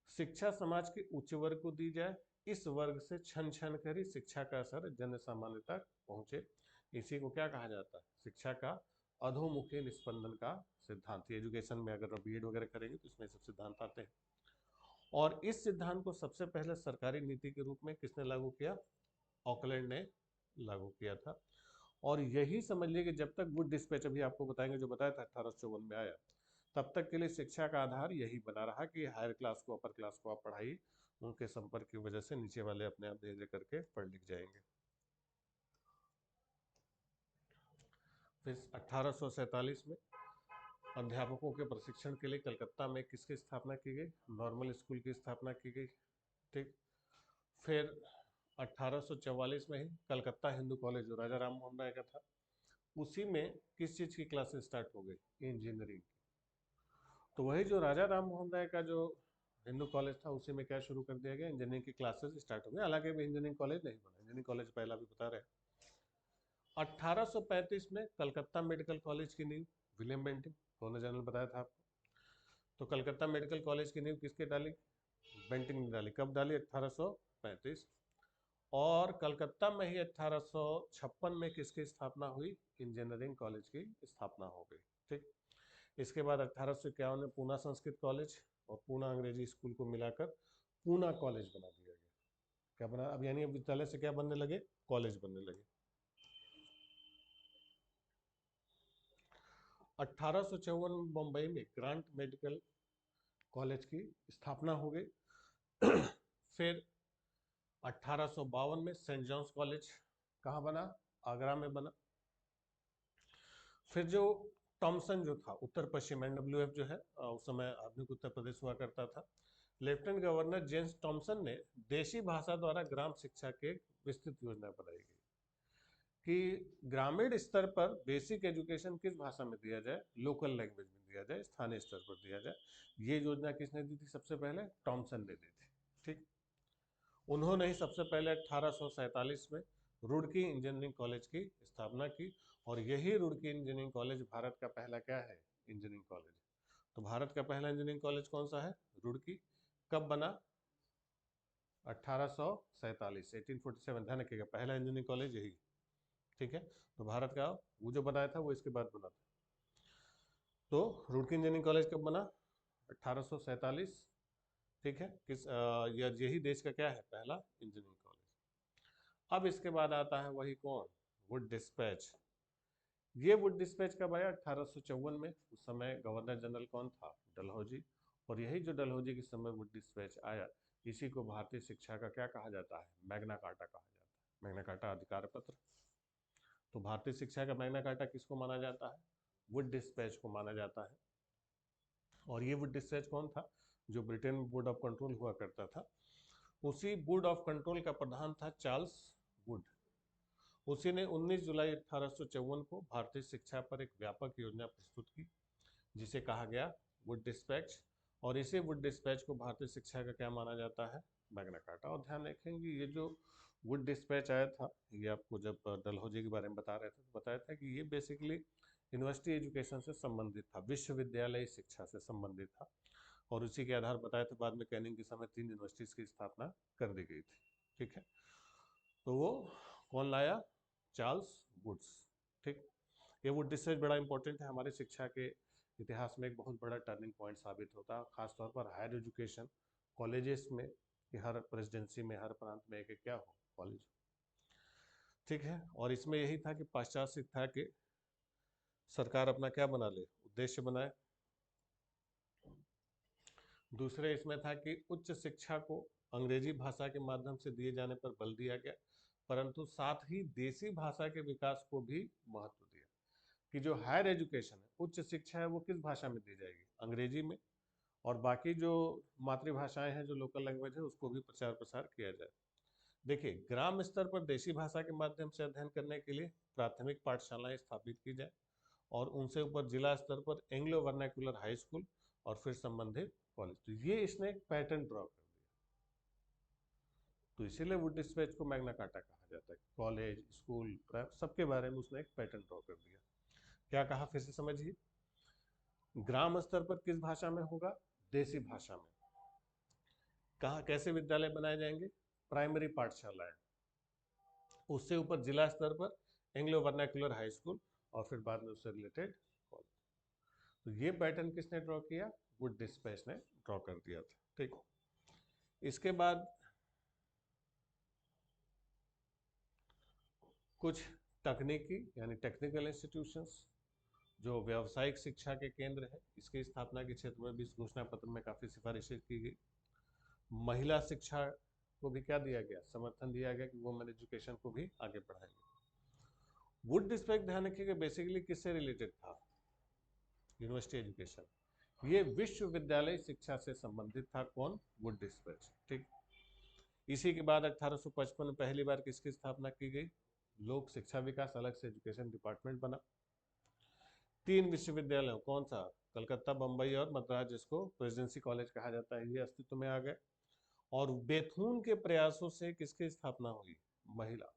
शिक्षा समाज के उच्च वर्ग को दी जाए, इस वर्ग से छन छन कर ही शिक्षा का असर जन सामान्य तक पहुंचे। इसी को क्या कहा जाता है? शिक्षा का अधोमुखी निस्पंदन का सिद्धांत। एजुकेशन में अगर बीएड वगैरह करेंगे तो इसमें सब सिद्धांत आते हैं। और इस सिद्धांत को सबसे पहले सरकारी नीति के रूप में किसने लागू किया? ऑकलैंड ने लागू किया था। और यही समझ लीजिए कि जब तक वुड डिस्पैच, अभी आपको बताएंगे, जो बताया था 1854 में आया, तब तक के लिए शिक्षा का आधार यही बना रहा कि हायर क्लास को, अपर क्लास को आप पढ़ाई, उनके संपर्क की वजह से नीचे वाले अपने आप धीरे धीरे करके पढ़ लिख जाएंगे। फिर 1847 में अध्यापकों के प्रशिक्षण के लिए कलकत्ता में किसकी स्थापना की गई? नॉर्मल स्कूल की स्थापना की गई। ठीक। फिर 1844 में ही कलकत्ता हिंदू कॉलेज जो राजा राम मोहन राय का था, उसी में किस चीज़ की क्लासेस स्टार्ट हो गई? इंजीनियरिंग। तो वही जो राजा राम मोहन राय का जो हिंदू कॉलेज था, उसी में क्या शुरू कर दिया गया? इंजीनियरिंग की क्लासेस स्टार्ट हो गई। हालांकि अभी इंजीनियरिंग कॉलेज नहीं बना, इंजीनियरिंग कॉलेज पहला भी बता रहे हैं। 1835 में कलकत्ता मेडिकल कॉलेज की नींव विलियम बेंटिंग, दोनों जनरल बताया था आपको। तो कलकत्ता मेडिकल कॉलेज की नींव किसके डाली? बेंटिंग ने डाली। कब डाली? 1835। और कलकत्ता में ही 1856 में किसकी स्थापना हुई? इंजीनियरिंग कॉलेज की स्थापना हो गई। ठीक। इसके बाद 1851 में पूना संस्कृत कॉलेज और पूना अंग्रेजी स्कूल को मिलाकर पूना कॉलेज बना दिया गया। क्या बना? अब यानी अब विद्यालय से क्या बनने लगे? कॉलेज बनने लगे। 1854 में बम्बई में ग्रांट मेडिकल कॉलेज की स्थापना हो गई। फिर 1852 में सेंट जॉन्स कॉलेज कहाँ बना? आगरा में बना। फिर जो टॉमसन जो था, उत्तर पश्चिम NWF जो है, उस समय आधुनिक उत्तर प्रदेश हुआ करता था, लेफ्टिनेंट गवर्नर जेम्स टॉमसन ने देशी भाषा द्वारा ग्राम शिक्षा की एक विस्तृत योजना बनाई गई कि ग्रामीण स्तर पर बेसिक एजुकेशन किस भाषा में दिया जाए? लोकल लैंग्वेज में दिया जाए, स्थानीय स्तर पर दिया जाए। ये योजना किसने दी थी? सबसे पहले टॉमसन ने दी थी। ठीक। उन्होंने ही सबसे पहले 1847 में रुड़की इंजीनियरिंग कॉलेज की स्थापना की, और यही रुड़की इंजीनियरिंग कॉलेज भारत का पहला क्या है? Engineering college. तो भारत का पहला इंजीनियरिंग कॉलेज कौन सा है? रुड़की। कब बना? 1847, 1847। ध्यान रखिएगा, पहला इंजीनियरिंग कॉलेज यही। ठीक है। तो भारत का वो जो बनाया था वो इसके बाद बना था। तो रुड़की इंजीनियरिंग कॉलेज कब बना? 1847। ठीक है। यही देश का क्या है? पहला इंजीनियरिंग कॉलेज। अब इसके बाद आता है वही कौन? Wood dispatch. ये वुड डिस्पैच कब आया? 1854 में। उस समय गवर्नर जनरल कौन था? डलहौजी। और यही जो डलहौजी के समय वुड डिस्पैच आया, इसी को भारतीय शिक्षा का क्या कहा जाता है? मैग्ना कार्टा कहा जाता है। मैग्ना कार्टा अधिकार पत्र। तो भारतीय शिक्षा का मैग्ना कार्टा किसको माना जाता है? वुड डिस्पैच को माना जाता है। और ये वुड डिस्पैच कौन था? जो ब्रिटेन में बोर्ड ऑफ कंट्रोल हुआ करता था, उसी बोर्ड ऑफ कंट्रोल का प्रधान था चार्ल्स वुड। उसी ने 19 जुलाई 1854 को भारतीय शिक्षा पर एक व्यापक योजना प्रस्तुत की, जिसे कहा गया वुड डिस्पैच। और इसे वुड डिस्पैच को भारतीय शिक्षा का क्या माना जाता है? Magna carta. और ध्यान रखेंगे, ये जो वुड डिस्पैच आया था, ये आपको जब डलहौजी के बारे में बता रहे थे तो बताया था कि ये बेसिकली यूनिवर्सिटी एजुकेशन से संबंधित था, विश्वविद्यालय शिक्षा से संबंधित था। और उसी के आधार बताया था, बाद में कैनिंग के समय 3 यूनिवर्सिटीज की स्थापना कर दी गई थी। ठीक है। तो वो कौन लाया? Charles Woods. ठीक। ये वुड डिस्पैच बड़ा इंपॉर्टेंट है हमारे शिक्षा के इतिहास में, एक बहुत बड़ा टर्निंग पॉइंट साबित होता है, खासतौर पर हायर एजुकेशन कॉलेजेस में, कि हर प्रेसिडेंसी में, हर प्रांत में एक एक क्या हो? कॉलेज। ठीक है। और इसमें यही था कि पाश्चात्य शिक्षा के सरकार अपना क्या बना ले? उद्देश्य बनाए। दूसरे इसमें था कि उच्च शिक्षा को अंग्रेजी भाषा के माध्यम से दिए जाने पर बल दिया गया, परंतु साथ ही देसी भाषा के विकास को भी महत्व दिया, कि जो हायर एजुकेशन है, उच्च शिक्षा है, वो किस भाषा में दी जाएगी? अंग्रेजी में। और बाकी जो मातृभाषाएं हैं, जो लोकल लैंग्वेज है, उसको भी प्रचार प्रसार किया जाए। देखिए, ग्राम स्तर पर देशी भाषा के माध्यम से अध्ययन करने के लिए प्राथमिक पाठशालाएं स्थापित की जाए, और उनसे ऊपर जिला स्तर पर एंग्लो वर्नाक्युलर हाई स्कूल और फिर संबंधित कॉलेज। तो ये इसने एक पैटर्न ड्रॉ कर दिया। तो इसीलिए वुड डिस्पैच को मैग्ना कार्टा कहा जाता है। कॉलेज, स्कूल, सबके बारे में उसने एक पैटर्न ड्रॉ कर दिया। क्या कहा? फिर से समझिए। ग्राम स्तर पर किस भाषा में होगा? देसी भाषा में। कहा कैसे विद्यालय बनाए जाएंगे? प्राइमरी पाठशालाएं। उससे ऊपर जिला स्तर पर एंग्लो वर्नाक्युलर हाई स्कूल, और फिर बाद में उससे रिलेटेड कॉलेज। तो ये पैटर्न किसने ड्रॉ किया? वुड डिस्पैच ने ड्रॉ कर दिया था। ठीक। इसके बाद कुछ तकनीकी यानी टेक्निकल इंस्टीट्यूशंस, जो व्यावसायिक शिक्षा के केंद्र है, इसकी स्थापना के क्षेत्र में भी इस घोषणा पत्र में काफी सिफारिशें की गई। महिला शिक्षा को भी क्या दिया गया? समर्थन दिया गया कि वुमेन एजुकेशन को भी आगे बढ़ाएंगे। वुड डिस्पैच, ध्यान रखिएगा, बेसिकली किससे रिलेटेड था? University education. ये विश्वविद्यालय शिक्षा से संबंधित था। कौन? Wood dispatch. ठीक। इसी के बाद 1855 में पहली बार किसकी स्थापना की गई? लोक शिक्षा विकास, अलग से एजुकेशन डिपार्टमेंट बना। 3 विश्वविद्यालयों, कौन सा? कलकत्ता, बम्बई और मद्रास, जिसको प्रेसिडेंसी कॉलेज कहा जाता है, ये अस्तित्व में आ गए। और बेथुन के प्रयासों से किसकी स्थापना हुई? महिला।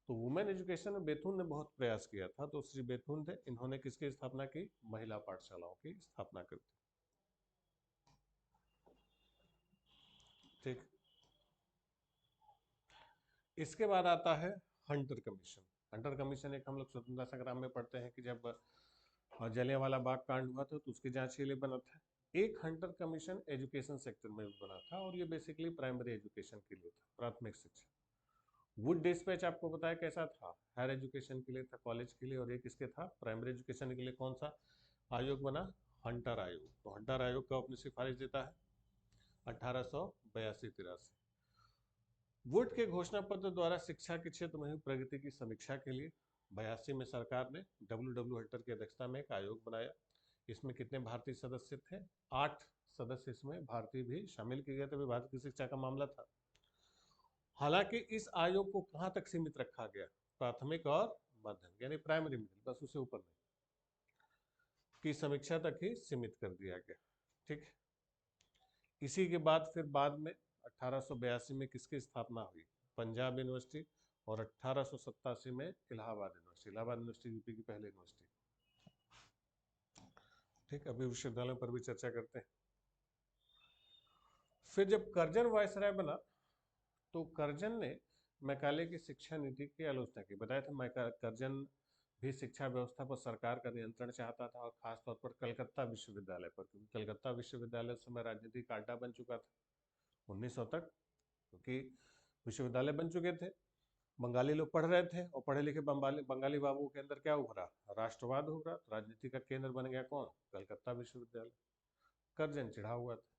तो वुमेन एजुकेशन में बेथुन ने बहुत प्रयास किया था, तो श्री बेथुन थे, इन्होंने किसकी स्थापना की? महिला पाठशालाओं की स्थापना कर दी। ठीक। इसके बाद आता है हंटर कमीशन। हंटर कमीशन एक हम लोग स्वतंत्रता संग्राम में पढ़ते हैं कि जब जलियांवाला बाग कांड हुआ था तो उसकी जांच के लिए बना था। एक हंटर कमीशन एजुकेशन सेक्टर में भी बना था और ये बेसिकली प्राइमरी एजुकेशन के लिए था, प्राथमिक शिक्षा। वुड डिस्पैच आपको बताया कैसा था? हायर एजुकेशन के लिए था, कॉलेज के लिए, और ये किसके था? प्राइमरी एजुकेशन के लिए। कौन सा आयोग बना? हंटर आयोग। तो हंटर आयोग का अपनी सिफारिश देता है 1882-83। वुड के घोषणा पत्र द्वारा शिक्षा के क्षेत्र में हुई प्रगति की समीक्षा के लिए 82 में सरकार ने हंटर की अध्यक्षता में एक आयोग बनाया। इसमें कितने भारतीय सदस्य थे? 8 सदस्य इसमें भारतीय भी शामिल किए गए थे। भारत की शिक्षा का मामला था। हालांकि इस आयोग को कहां तक सीमित रखा गया? प्राथमिक और मध्यम, यानी प्राइमरी मिडिल, बस उससे ऊपर नहीं, की समीक्षा तक ही सीमित कर दिया गया। ठीक। इसी के बाद फिर बाद में 1882 में किसकी स्थापना हुई? पंजाब यूनिवर्सिटी। और 1887 में Allahabad university. Allahabad university UP की पहली यूनिवर्सिटी। ठीक, अभी विश्वविद्यालयों पर भी चर्चा करते हैं। फिर जब कर्जन वायसराय बना तो कर्जन ने मैकाले की शिक्षा नीति की आलोचना की। बताया था कर्जन भी शिक्षा व्यवस्था पर सरकार का नियंत्रण चाहता था, और खासतौर पर कलकत्ता विश्वविद्यालय पर, क्योंकि कलकत्ता विश्वविद्यालय उस समय राजनीतिक अड्डा बन चुका था 1900 तक, क्योंकि विश्वविद्यालय बन चुके थे, बंगाली लोग पढ़ रहे थे, और पढ़े लिखे बंगाली बाबुओं के अंदर क्या उभरा? राष्ट्रवाद उभरा। राजनीति का केंद्र बन गया कौन? कलकत्ता विश्वविद्यालय। कर्जन चिढ़ा हुआ था,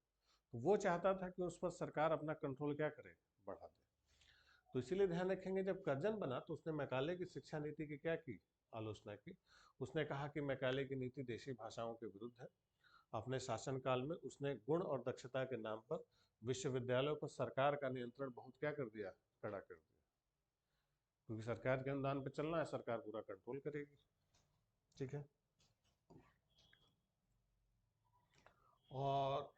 तो वो चाहता था कि उस पर सरकार अपना कंट्रोल क्या करे? बढ़ा दे। तो इसीलिए ध्यान रखेंगे, जब कर्जन बना तो उसने मैकाले की शिक्षा नीति की क्या की? आलोचना की। उसने कहा कि मैकाले की नीति देशी भाषाओं के विरुद्ध है। अपने शासनकाल में उसने गुण और दक्षता के नाम पर विश्वविद्यालयों पर सरकार का नियंत्रण बहुत क्या कर दिया? कड़ा कर दिया, क्योंकि सरकार के अनुदान पर चलना है, सरकार पूरा कंट्रोल करेगी। ठीक है। और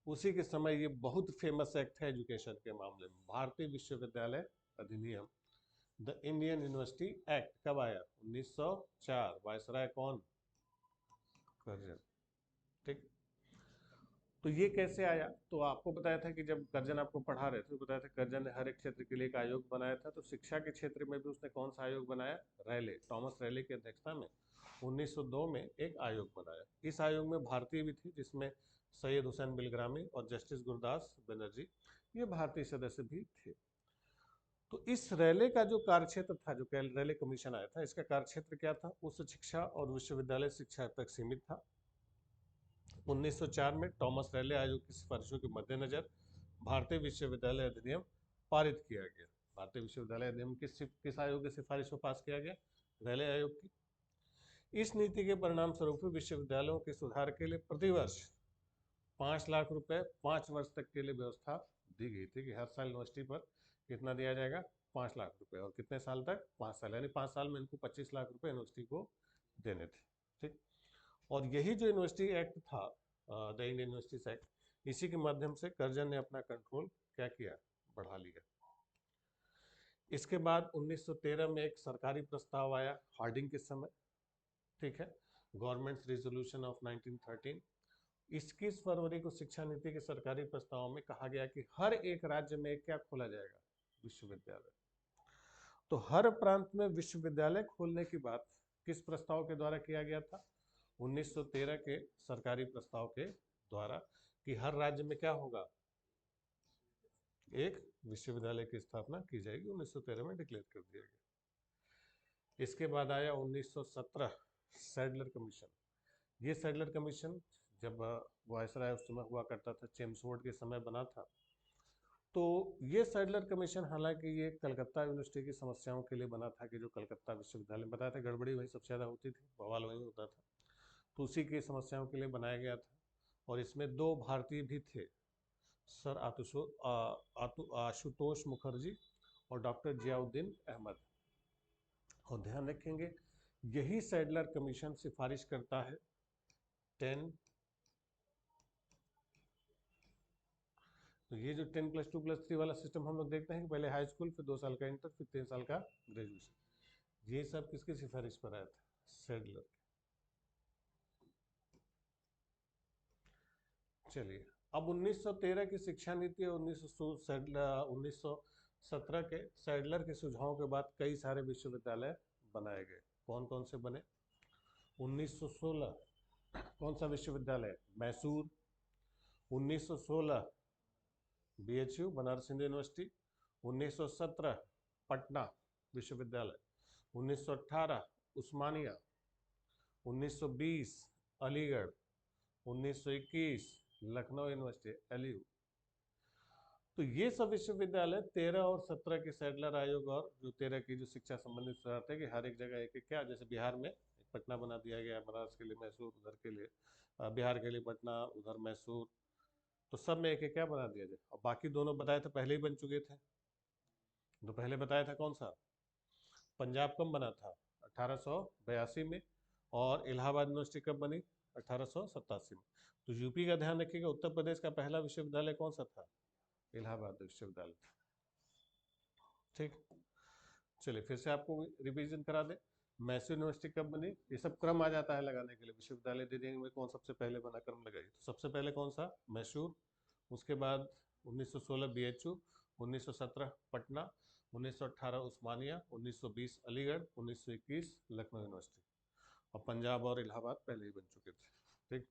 उसी के समय ये बहुत फेमस एक्ट है एजुकेशन के मामले में, भारतीय विश्वविद्यालय अधिनियम, द इंडियन यूनिवर्सिटी एक्ट। कब आया? 1904। वायसराय कौन? कर्जन। ठीक। तो ये कैसे आया? तो आपको बताया था कि जब कर्जन आपको पढ़ा रहे थे तो बताया था कर्जन ने हर एक क्षेत्र के लिए एक आयोग बनाया था। तो शिक्षा के क्षेत्र में भी उसने कौन सा आयोग बनाया? रैले, टॉमस रैले की अध्यक्षता में 1902 में एक आयोग बनाया। इस आयोग में भारतीय भी थी, जिसमें सैयद हुसैन बिलग्रामी और जस्टिस गुरदास बनर्जी, ये भारतीय सदस्य भी थे। तो इस रैले का जो कार्यक्षेत्र था, जो रैले कमीशन आया था, इसका कार्यक्षेत्र क्या था? उच्च शिक्षा और विश्वविद्यालय शिक्षा तक सीमित था। 1904 में टॉमस रैले आयोग की सिफारिशों के मद्देनजर भारतीय विश्वविद्यालय अधिनियम पारित किया गया। भारतीय विश्वविद्यालय अधिनियम किस आयोग की सिफारिश पर पास किया गया? रैले आयोग की। इस नीति के परिणाम स्वरूप विश्वविद्यालयों के सुधार के लिए प्रतिवर्ष 5 लाख रुपए 5 वर्ष तक के लिए व्यवस्था दी गई थी कि हर साल यूनिवर्सिटी पर कितना दिया जाएगा? 5 लाख रुपए। और कितने साल तक? 5 साल, यानी 5 साल में इनको 25 लाख रुपए यूनिवर्सिटी को देने थे। ठीक। और यही जो यूनिवर्सिटी एक्ट था, द इंडियन यूनिवर्सिटीज एक्ट, इसी के माध्यम से कर्जन ने अपना कंट्रोल क्या किया? बढ़ा लिया। इसके बाद 1913 में एक सरकारी प्रस्ताव आया हार्डिंग के समय। ठीक है। Government resolution of 1913। 21 फरवरी को शिक्षा नीति के सरकारी प्रस्ताव में कहा गया कि हर एक राज्य में क्या खोला जाएगा? विश्वविद्यालय। तो हर प्रांत में विश्वविद्यालय खोलने की बात किस प्रस्ताव के द्वारा किया गया था? 1913 के सरकारी प्रस्ताव के द्वारा, कि हर राज्य में क्या होगा? एक विश्वविद्यालय की स्थापना की जाएगी। 1913 में डिक्लेयर कर दिया गया। इसके बाद आया 1917 सैडलर कमीशन। ये सैडलर कमीशन जब वायसराय उस समय हुआ करता था, चेम्सफोर्ड के समय बना था। तो ये सैडलर कमीशन, हालांकि ये कलकत्ता यूनिवर्सिटी की समस्याओं के लिए बना था, कि जो कलकत्ता विश्वविद्यालय बताया था, गड़बड़ी वहीं सबसे ज़्यादा होती थी, बवाल वहीं होता था, तो उसी की समस्याओं के लिए बनाया गया था। और इसमें 2 भारतीय भी थे, सर आशुतोष मुखर्जी और डॉक्टर जियाउद्दीन अहमद। और ध्यान रखेंगे यही सैडलर कमीशन सिफारिश करता है 10। तो ये जो 10+2+3 वाला सिस्टम हम लोग देखते हैं कि पहले हाई स्कूल, फिर 2 साल का इंटर, फिर 3 साल का ग्रेजुएशन, ये सब किसकी सिफारिश पर आया था? सैडलर। चलिए, अब 1913 की शिक्षा नीति और 1917 के सैडलर के सुझावों के बाद कई सारे विश्वविद्यालय बनाए गए। कौन कौन से बने? 1916 कौन सा विश्वविद्यालय? मैसूर। 1916 BHU Banaras Hindu University. 1917 पटना विश्वविद्यालय। 1918 उस्मानिया। 1920 अलीगढ़। 1921 Lucknow University LU. तो ये सब विश्वविद्यालय 13 और 17 के सैडलर आयोग और जो 13 की जो शिक्षा संबंधित सुधार थे कि हर एक जगह एक एक, क्या जैसे बिहार में पटना बना दिया गया, बनारस के लिए मैसूर, उधर के लिए बिहार के लिए पटना, उधर मैसूर, तो सब में एक एक क्या बना दिया जाए। और बाकी दोनों बताए थे पहले ही बन चुके थे। तो पहले बताया था कौन सा? पंजाब कब बना था? 1882 में। और इलाहाबाद यूनिवर्सिटी कब बनी? 1887 में। तो यूपी का ध्यान रखिएगा, उत्तर प्रदेश का पहला विश्वविद्यालय कौन सा था? इलाहाबाद विश्वविद्यालय। ठीक, चलिए फिर से आपको रिवीजन करा दे। मैसूर यूनिवर्सिटी कब बनी? ये सब क्रम आ जाता है लगाने के लिए, विश्वविद्यालय दे देंगे कौन सबसे पहले बना, क्रम लगाइए। तो सबसे पहले कौन सा? मैसूर। उसके बाद 1916 बीएचयू, 1917 पटना, 1918 उस्मानिया, 1920 अलीगढ़, 1921 लखनऊ यूनिवर्सिटी। और पंजाब और इलाहाबाद पहले ही बन चुके थे। ठीक,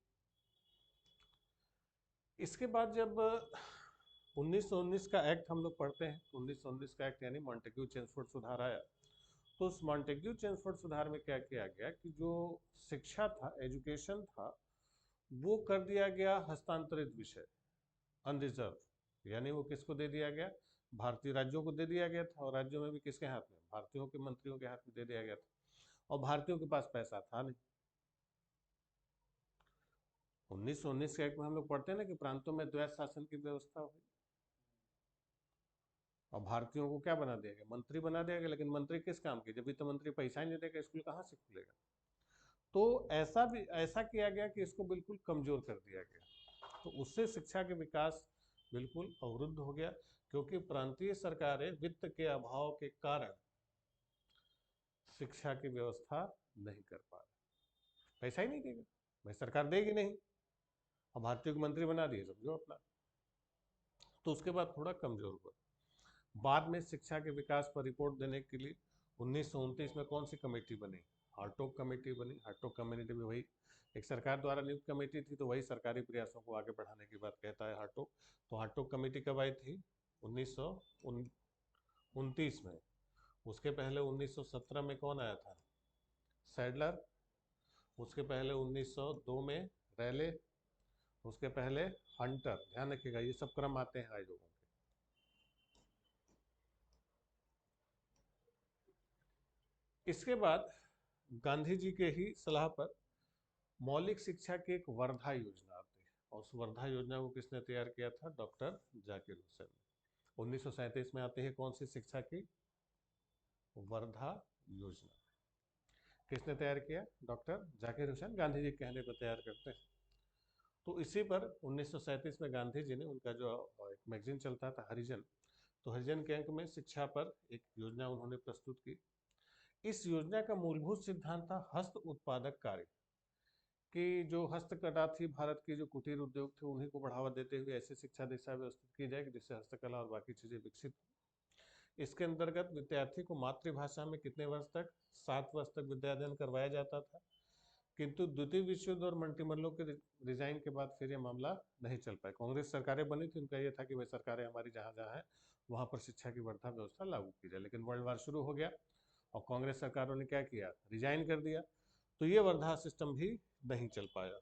इसके बाद जब 1919 का एक्ट हम लोग पढ़ते हैं, 1919 का एक्ट यानी मॉन्टेग्यू चेम्सफोर्ड सुधार आया। तो उस मॉन्टेग्यू चेम्सफोर्ड सुधार में क्या किया गया कि जो शिक्षा था, एजुकेशन था, वो कर दिया गया हस्तांतरित विषय, अनरिजर्व। यानी वो किसको दे दिया गया? भारतीय राज्यों को दे दिया गया था। और राज्यों में भी किसके हाथ में? भारतीयों के मंत्रियों के हाथ में दे दिया गया था। और भारतीयों के पास पैसा था नहीं। 1919 के एक्ट में हम लोग पढ़ते हैं ना कि प्रांतों में द्वैत शासन की व्यवस्था हुई। और भारतीयों को क्या बना दिया गया? मंत्री बना दिया गया। लेकिन मंत्री किस काम के? जब वित्त मंत्री पैसा ही नहीं देगा, स्कूल कहाँ से खुलेगा? तो ऐसा भी ऐसा किया गया कि इसको बिल्कुल कमजोर कर दिया गया। तो उससे शिक्षा के विकास बिल्कुल अवरुद्ध हो गया, क्योंकि प्रांतीय सरकारें वित्त के अभाव के कारण शिक्षा की व्यवस्था नहीं कर पा रहे। पैसा ही नहीं देगा भाई, सरकार देगी नहीं। और भारतीय को मंत्री बना दिए, समझो अपना। तो उसके बाद थोड़ा कमजोर हुआ। बाद में शिक्षा के विकास पर रिपोर्ट देने के लिए 1929 में कौन सी कमेटी बनी? हार्टोग कमेटी बनी। हार्टोग कमेटी भी वही एक सरकार द्वारा नियुक्त कमेटी थी, तो वही सरकारी प्रयासों को आगे बढ़ाने की बात कहता है हार्टोग। तो हार्टोग कमेटी कब आई थी? 1929 में। उसके पहले 1917 में कौन आया था? सैडलर। उसके पहले 1902 में रैले। उसके पहले हंटर। ध्यान रखिएगा ये सब क्रम आते हैं आयोगों के। इसके बाद गांधी जी के ही सलाह पर मौलिक शिक्षा की एक वर्धा योजना आती है। और उस वर्धा योजना को किसने तैयार किया था? डॉक्टर जाकिर हुसैन ने। 1937 में आती है कौन सी शिक्षा की? वर्धा योजना। किसने तैयार किया? डॉक्टर जाकिर हुसैन, गांधी जी के कहने पर तैयार करते हैं। तो इसी पर 1937 में गांधी जी ने, उनका जो एक मैगजीन चलता था हरिजन, तो हरिजन के अंक में शिक्षा पर एक योजना उन्होंने प्रस्तुत की। इस योजना का मूलभूत सिद्धांत था हस्त उत्पादक कार्य, कि जो हस्तकला थी, भारत के जो कुटीर उद्योग थे, उन्हीं को बढ़ावा देते हुए ऐसी शिक्षा दिशा व्यवस्थित की जाए कि जिससे हस्तकला और बाकी चीजें विकसित हो। इसके अंतर्गत विद्यार्थी को मातृभाषा में कितने वर्ष तक? 7 वर्ष तक विद्याध्ययन करवाया जाता था। किंतु द्वितीय विश्व युद्ध और मंत्रिमंडलों के रिजाइन के बाद फिर ये मामला नहीं चल पाया। कांग्रेस सरकारें बनी थी, उनका ये था कि भाई सरकारें हमारी जहाँ जहाँ है वहाँ पर शिक्षा की वर्धा व्यवस्था लागू की जाए। लेकिन वर्ल्ड वार शुरू हो गया और कांग्रेस सरकारों ने क्या किया? रिजाइन कर दिया। तो ये वर्धा सिस्टम भी नहीं चल पाया।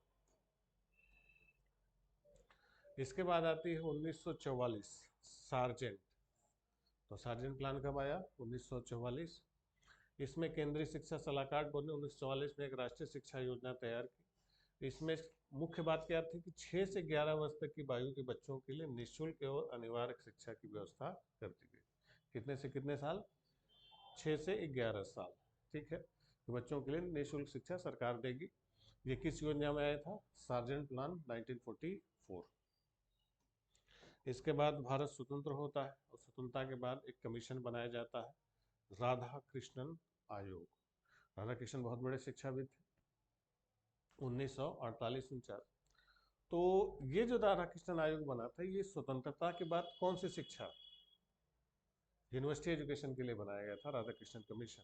इसके बाद आती है 1944 सार्जेंट। तो सार्जेंट प्लान कब आया? 1944। इसमें केंद्रीय शिक्षा सलाहकार बोर्ड ने 1944 में एक राष्ट्रीय शिक्षा योजना तैयार की। इसमें मुख्य बात क्या थी कि 6 से 11 वर्ष तक की आयु के बच्चों के लिए निःशुल्क और अनिवार्य शिक्षा की व्यवस्था कर दी गई। कितने से कितने साल? 6 से 11 साल। ठीक है, तो बच्चों के लिए निःशुल्क शिक्षा सरकार देगी। ये किस योजना में आया था? Sergeant plan 1944। इसके बाद भारत स्वतंत्र होता है और स्वतंत्रता के बाद एक कमीशन बनाया जाता है, राधा कृष्णन आयोग। राधा कृष्णन बहुत बड़े शिक्षाविद थे, 1948-49। तो ये जो राधा कृष्णन आयोग बना था, ये स्वतंत्रता के बाद कौन सी शिक्षा, यूनिवर्सिटी एजुकेशन के लिए बनाया गया था, राधा कृष्णन कमीशन।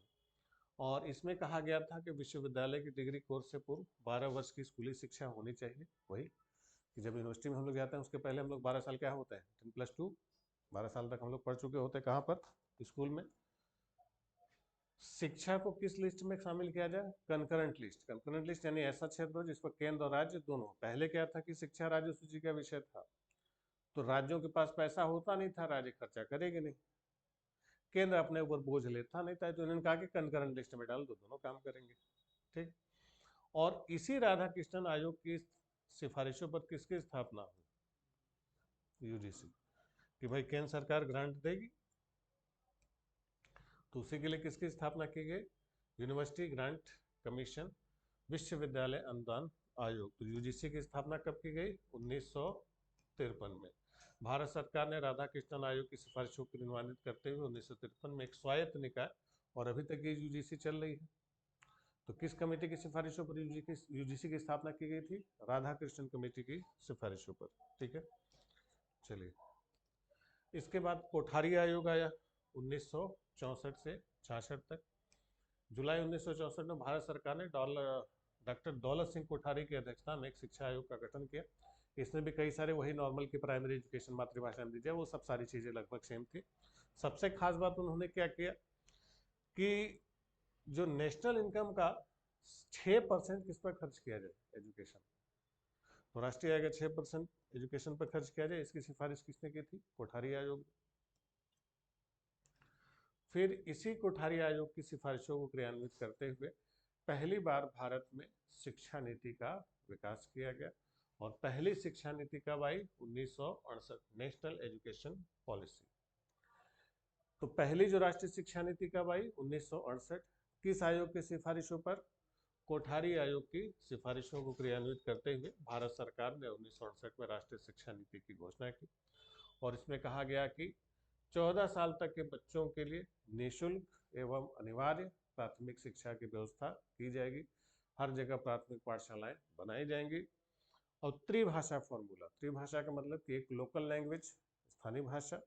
और इसमें कहा गया था कि विश्वविद्यालय की डिग्री कोर्स से पूर्व 12 वर्ष की स्कूली शिक्षा होनी चाहिए। वही कि जब यूनिवर्सिटी में हम लोग जाते हैं उसके पहले हम लोग 12 साल क्या होते हैं, 10+2, 12 साल तक हम लोग पढ़ चुके होते हैं। कहाँ पर? स्कूल में। शिक्षा को किस लिस्ट में शामिल किया जाए? Concurrent list. कंकरेंट लिस्ट यानी ऐसा क्षेत्र हो जिस पर केंद्र और राज्य दोनों। पहले क्या था कि शिक्षा राज्य सूची का विषय था, तो राज्यों के पास पैसा होता नहीं था, राज्य खर्चा करेंगे नहीं, केंद्र अपने ऊपर बोझ लेता नहीं था, तो उन्होंने कहा कि कंकरेंट लिस्ट में डाल दो, दोनों काम करेंगे। ठीक। और इसी राधा कृष्णन आयोग की सिफारिशों पर किसकी स्थापना हुई? यूजीसी। कि भाई केंद्र सरकार ग्रांट देगी, तो उसी के लिए किसकी स्थापना की गई? यूनिवर्सिटी ग्रांट कमीशन, विश्वविद्यालय अनुदान आयोग। तो यूजीसी की स्थापना कब की गई? 1953 में। भारत सरकार ने राधा कृष्णन आयोग की सिफारिशों को क्रियान्वित करते हुए 1953 में एक स्वायत्त निकाय, और अभी तक ये यूजीसी चल रही है। तो किस कमेटी की सिफारिशों पर यूजीसी की स्थापना की गई थी? राधा कृष्णन कमेटी की सिफारिशों पर। ठीक है, चलिए। इसके बाद कोठारी आयोग आया 1964 से 66 तक। जुलाई 1964 में भारत सरकार ने डॉक्टर दौलत सिंह कोठारी की अध्यक्षता में एक शिक्षा आयोग का गठन किया। इसमें भी कई सारे वही नॉर्मल की प्राइमरी एजुकेशन मातृभाषा में दीजिए, वो सब सारी चीज़ें लगभग सेम थी। सबसे खास बात उन्होंने क्या किया कि जो नेशनल इनकम का 6% किस पर खर्च किया जाए, एजुकेशन। तो राष्ट्रीय आय का 6% एजुकेशन पर खर्च किया जाए, इसकी सिफारिश किसने की थी? कोठारी आयोग। फिर इसी कोठारी आयोग की सिफारिशों को क्रियान्वित करते हुए पहली बार भारत में शिक्षा नीति का विकास किया गया। और पहली शिक्षा नीति कब आई? 1968, नेशनल एजुकेशन पॉलिसी। तो पहली जो राष्ट्रीय शिक्षा नीति कब आई? 1968। किस आयोग की सिफारिशों पर? कोठारी आयोग की सिफारिशों को क्रियान्वित करते हुए भारत सरकार ने 1968 में राष्ट्रीय शिक्षा नीति की घोषणा की। और इसमें कहा गया कि 14 साल तक के बच्चों के लिए निःशुल्क एवं अनिवार्य प्राथमिक शिक्षा की व्यवस्था की जाएगी। हर जगह प्राथमिक पाठशालाएं बनाई जाएंगी। और त्रिभाषा फॉर्मूला, त्रिभाषा का मतलब कि एक लोकल लैंग्वेज, स्थानीय भाषा,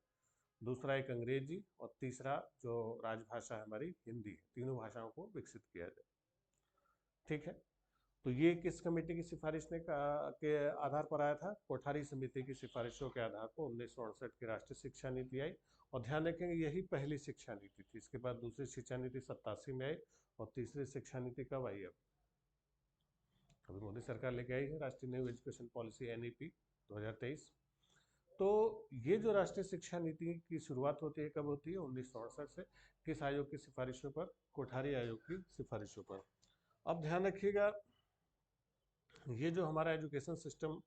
दूसरा एक अंग्रेजी, और तीसरा जो राजभाषा है हमारी हिंदी है, तीनों भाषाओं को विकसित किया जाए। ठीक है, तो ये किस कमेटी की सिफारिश के आधार पर आया था? कोठारी समिति की सिफारिशों के आधार पर 1968 की राष्ट्रीय शिक्षा नीति आई। और ध्यान रखेंगे यही पहली शिक्षा नीति थी। इसके बाद दूसरी शिक्षा नीति 87 में आई, और तीसरी शिक्षा नीति कब आई? अब अभी मोदी सरकार लेके आई है, राष्ट्रीय न्यू एजुकेशन पॉलिसी NEP 2023। तो ये जो राष्ट्रीय शिक्षा नीति की शुरुआत होती है कब होती है? 1968 से। किस आयोग की सिफारिशों पर? कोठारी आयोग की सिफारिशों पर। अब ध्यान रखिएगा, ये जो हमारा एजुकेशन सिस्टम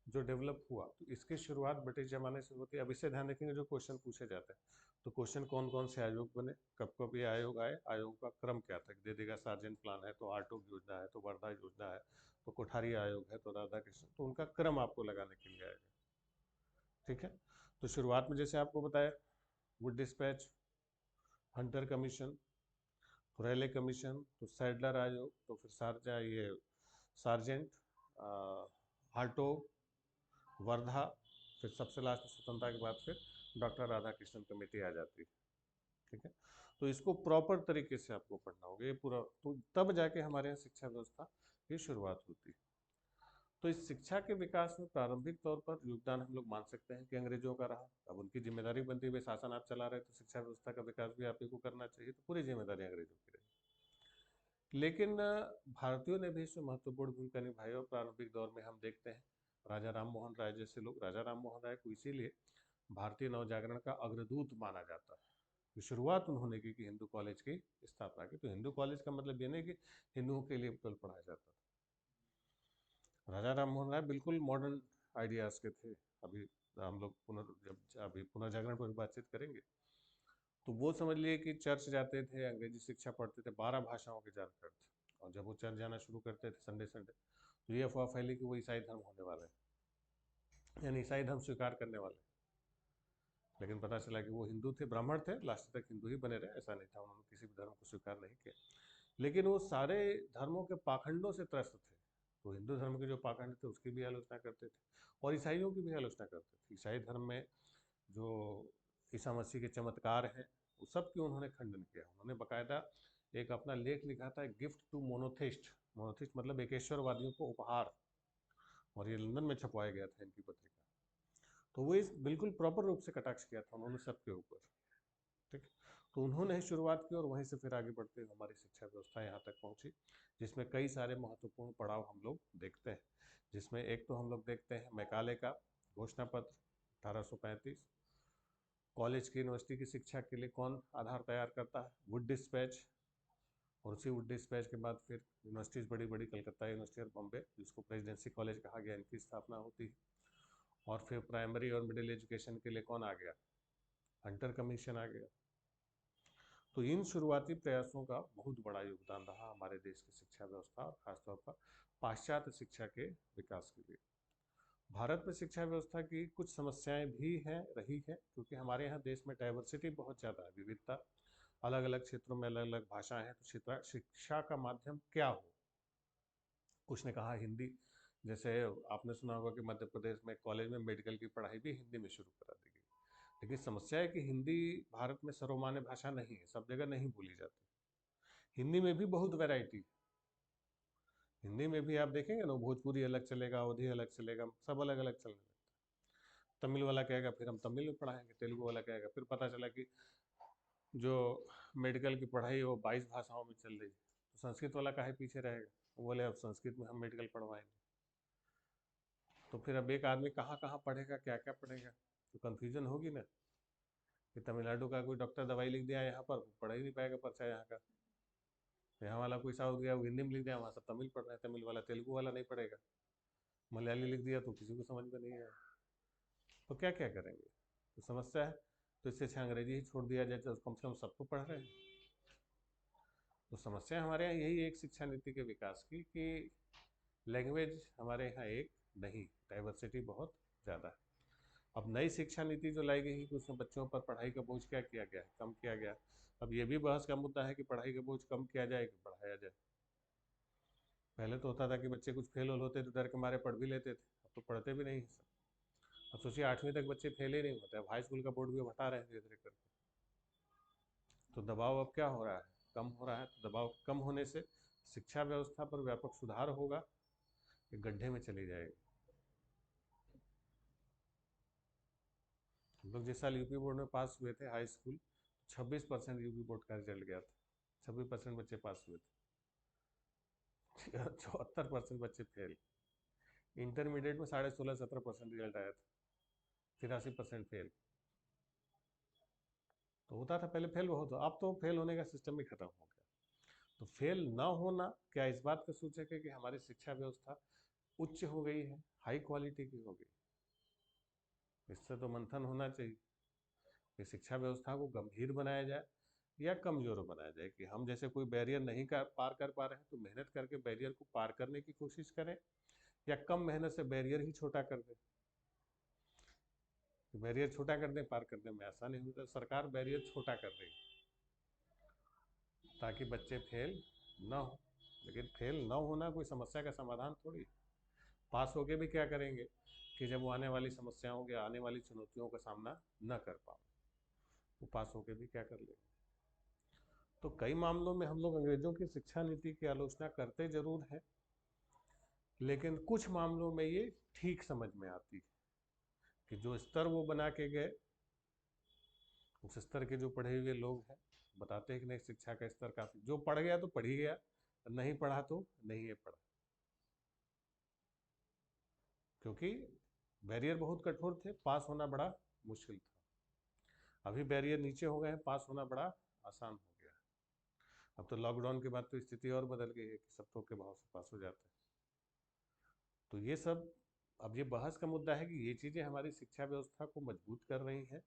जो डेवलप हुआ, तो इसकी शुरुआत ब्रिटिश जमाने से होती है। अब इससे ध्यान रखेंगे जो क्वेश्चन पूछे जाते हैं, तो क्वेश्चन कौन कौन से आयोग बने, कब कब ये आयोग आए, आयोग का क्रम क्या था, दे देगा सार्जेंट प्लान है, तो आटोक योजना है, तो वर्धा योजना है, तो कोठारी आयोग है, तो राधा कृष्ण, तो उनका क्रम आपको लगाने के लिए आएगा। ठीक है, तो शुरुआत में जैसे आपको बताया, वुड डिस्पैच, हंटर कमीशन, तो रैले कमीशन, तो सैडलर आयोग, तो फिर सार्जेंट, हार्टोग, वर्धा, फिर सबसे लास्ट स्वतंत्रता के बाद फिर डॉक्टर राधाकृष्णन कमेटी आ जाती है। ठीक है, तो इसको प्रॉपर तरीके से आपको पढ़ना होगा ये पूरा, तो तब जाके हमारे यहाँ शिक्षा व्यवस्था की शुरुआत होती है। तो इस शिक्षा के विकास में प्रारंभिक तौर पर योगदान हम लोग मान सकते हैं कि अंग्रेजों का रहा। अब उनकी जिम्मेदारी बनती है, शासन आप चला रहे तो शिक्षा व्यवस्था का विकास भी आप ही को करना चाहिए, तो पूरी जिम्मेदारी अंग्रेजों की रही। लेकिन भारतीयों ने भी इसमें महत्वपूर्ण भूमिका निभाई। और प्रारंभिक दौर में हम देखते हैं राजा राम मोहन राय जैसे लोग, राजा राम मोहन राय को इसीलिए भारतीय नवजागरण का अग्रदूत माना जाता है। तो शुरुआत उन्होंने की कि हिंदू कॉलेज की स्थापना की। तो हिंदू कॉलेज का मतलब ये नहीं कि हिंदुओं के लिए केवल पढ़ाया जाता था। राजा राममोहन राय बिल्कुल मॉडर्न आइडियाज के थे। अभी हम लोग जब अभी पुनर्जागरण पर बातचीत करेंगे तो वो समझ लिए कि चर्च जाते थे, अंग्रेजी शिक्षा पढ़ते थे, 12 भाषाओं के जानकार थे। और जब वो चर्च जाना शुरू करते थे संडे संडे, तो ये अफवाह फैली कि वो ईसाई धर्म होने वाले हैं, यानी ईसाई धर्म स्वीकार करने वाले हैं। लेकिन पता चला कि वो हिंदू थे, ब्राह्मण थे, लास्ट तक हिंदू ही बने रहे, ऐसा नहीं था, उन्होंने किसी भी धर्म को स्वीकार नहीं किया। लेकिन वो सारे धर्मों के पाखंडों से त्रस्त थे। तो हिंदू धर्म के जो पाखंड थे उसकी भी आलोचना करते थे और ईसाइयों की भी आलोचना करते थे। ईसाई धर्म में जो ईसा मसीह के चमत्कार हैं वो सब की उन्होंने खंडन किया। उन्होंने बकायदा एक अपना लेख लिखा था, गिफ्ट टू मोनोथिस्ट। मोनोथिस्ट मतलब एकेश्वरवादियों को उपहार, और ये लंदन में छपवाया गया था इनकी पत्रिका। तो वो इस बिल्कुल प्रॉपर रूप से कटाक्ष किया था उन्होंने सबके ऊपर। ठीक। तो उन्होंने ही शुरुआत की और वहीं से फिर आगे बढ़ते हुए हमारी शिक्षा व्यवस्था यहाँ तक पहुँची, जिसमें कई सारे महत्वपूर्ण पड़ाव हम लोग देखते हैं। जिसमें एक तो हम लोग देखते हैं मैकाले का घोषणा पत्र 1835। कॉलेज की यूनिवर्सिटी की शिक्षा के लिए कौन आधार तैयार करता है? Wood dispatch. और उसी वुड डिस्पैच के बाद फिर यूनिवर्सिटीज़ बड़ी बड़ी, कलकत्ता यूनिवर्सिटी और बॉम्बे, जिसको प्रेसिडेंसी कॉलेज कहा गया, इनकी स्थापना होती है। और फिर प्राइमरी और मिडिल एजुकेशन के लिए कौन आ गया? हंटर कमीशन आ गया। तो इन शुरुआती प्रयासों का बहुत बड़ा योगदान रहा हमारे देश की शिक्षा व्यवस्था और खासतौर पर पाश्चात्य शिक्षा के विकास के लिए। भारत में शिक्षा व्यवस्था की कुछ समस्याएं भी हैं, रही है, क्योंकि हमारे यहाँ देश में डाइवर्सिटी बहुत ज़्यादा है, विविधता, अलग अलग क्षेत्रों में अलग अलग भाषाएं हैं। तो शिक्षा का माध्यम क्या हो? कुछ ने कहा हिंदी। जैसे आपने सुना होगा कि मध्य प्रदेश में कॉलेज में मेडिकल की पढ़ाई भी हिंदी में शुरू करा दी गई। लेकिन समस्या है कि हिंदी भारत में सर्वमान्य भाषा नहीं है, सब जगह नहीं बोली जाती। हिंदी में भी बहुत वैरायटी। हिंदी में भी आप देखेंगे ना, भोजपुरी अलग चलेगा, अवधी अलग चलेगा, सब अलग अलग चलने लगता है। तमिल वाला कहेगा फिर हम तमिल में पढ़ाएंगे, तेलुगु वाला कहेगा, फिर पता चला कि जो मेडिकल की पढ़ाई है वो 22 भाषाओं में चल रही है। तो संस्कृत वाला काहे पीछे रहेगा? वो बोले अब संस्कृत में हम मेडिकल पढ़वाएंगे। तो फिर अब एक आदमी कहाँ कहाँ पढ़ेगा, क्या क्या पढ़ेगा? तो कन्फ्यूजन होगी ना कि तमिलनाडु का कोई डॉक्टर दवाई लिख दिया यहाँ पर, पढ़ ही नहीं पाएगा पर्चा यहाँ का। यहाँ वाला कोई साउथ गया, वो हिंदी में लिख दिया, वहाँ सब तमिल पढ़ रहे हैं, तमिल वाला तेलुगु वाला नहीं पढ़ेगा। मलयाली लिख दिया तो किसी को समझ में नहीं आया। तो क्या क्या करेंगे? तो समस्या है। तो इससे अच्छा अंग्रेजी ही छोड़ दिया जाए, तो कम से कम सब तो पढ़ रहे हैं। तो समस्या हमारे यहाँ यही एक शिक्षा नीति के विकास की कि लैंग्वेज हमारे यहाँ एक नहीं, डाइवर्सिटी बहुत ज़्यादा है। अब नई शिक्षा नीति जो लाई गई कि उसमें बच्चों पर पढ़ाई का बोझ क्या किया गया है, कम किया गया। अब ये भी बहस का मुद्दा है कि पढ़ाई का बोझ कम किया जाए कि बढ़ाया जाए। पहले तो होता था कि बच्चे कुछ फेल होते तो डर के मारे पढ़ भी लेते थे, अब तो पढ़ते भी नहीं हैं सब। अब सोचिए 8वीं तक बच्चे फेल ही नहीं होते, अब हाई स्कूल का बोर्ड भी अब हटा रहे हैं धीरे धीरे करके। तो दबाव अब क्या हो रहा है? कम हो रहा है। तो दबाव कम होने से शिक्षा व्यवस्था पर व्यापक सुधार होगा कि गड्ढे में चली जाएगी? हम लोग जिस साल यूपी बोर्ड में पास हुए थे हाई स्कूल, 26% यूपी बोर्ड का रिजल्ट गया था। 26% बच्चे पास हुए थे। 74% बच्चे फेल। इंटरमीडिएट में 16.5-17% रिजल्ट आया था, 83% फेल। तो होता था पहले फेल बहुत, अब तो फेल होने का सिस्टम ही खत्म हो गया। तो फेल ना होना क्या इस बात का सूचक है कि हमारी शिक्षा व्यवस्था उच्च हो गई है, हाई क्वालिटी की हो गई? इससे तो मंथन होना चाहिए कि शिक्षा व्यवस्था को गंभीर बनाया जाए या कमजोर बनाया जाए। कि हम जैसे कोई बैरियर नहीं पार कर पा रहे हैं तो मेहनत करके बैरियर को पार करने की कोशिश करें, या कम मेहनत से बैरियर ही छोटा कर दें। बैरियर छोटा कर दें, पार करने में आसानी होती है। सरकार बैरियर छोटा कर रही है ताकि बच्चे फेल ना हो। लेकिन फेल ना होना कोई समस्या का समाधान थोड़ी। पास होके भी क्या करेंगे कि जब वो आने वाली समस्याओं के, आने वाली चुनौतियों का सामना न कर पाओ, वो पास होके भी क्या कर लेंगे? तो कई मामलों में हम लोग अंग्रेजों की शिक्षा नीति की आलोचना करते जरूर हैं, लेकिन कुछ मामलों में ये ठीक समझ में आती है कि जो स्तर वो बना के गए, उस स्तर के जो पढ़े हुए लोग हैं बताते हैं कि नहीं, शिक्षा का स्तर काफी, जो पढ़ गया तो पढ़ ही गया, नहीं पढ़ा तो नहीं है पढ़ा। क्योंकि बैरियर बहुत कठोर थे, पास होना बड़ा मुश्किल था। अभी बैरियर नीचे हो गए हैं, पास होना बड़ा आसान हो गया। अब तो लॉकडाउन के बाद तो स्थिति और बदल गई है कि सब थोक के भाव से पास हो जाते हैं। तो ये सब, अब ये बहस का मुद्दा है कि ये चीज़ें हमारी शिक्षा व्यवस्था को मजबूत कर रही हैं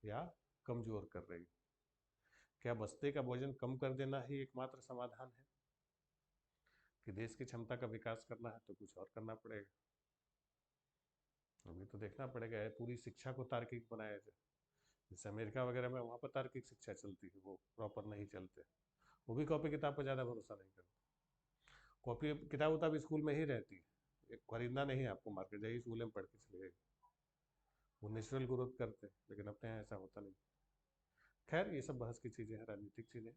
या कमज़ोर कर रही हैं। क्या बस्ते का भोजन कम कर देना ही एकमात्र समाधान है कि देश की क्षमता का विकास करना है तो कुछ और करना पड़ेगा? अभी तो देखना पड़ेगा, ये पूरी शिक्षा को तार्किक बनाया जाए। जैसे अमेरिका वगैरह में, वहाँ पर तार्किक शिक्षा चलती है, वो प्रॉपर नहीं चलते। वो भी कॉपी किताब पर ज़्यादा भरोसा नहीं करते। कॉपी किताब उताब स्कूल में ही रहती है, एक खरीदना नहीं है आपको, मार्केट जाइए स्कूल में पढ़ के चले जाइए। वो नेचुरल ग्रोथ करते हैं, लेकिन अपने यहाँ ऐसा होता नहीं। खैर, ये सब बहस की चीज़ें हैं, राजनीतिक चीज़ें।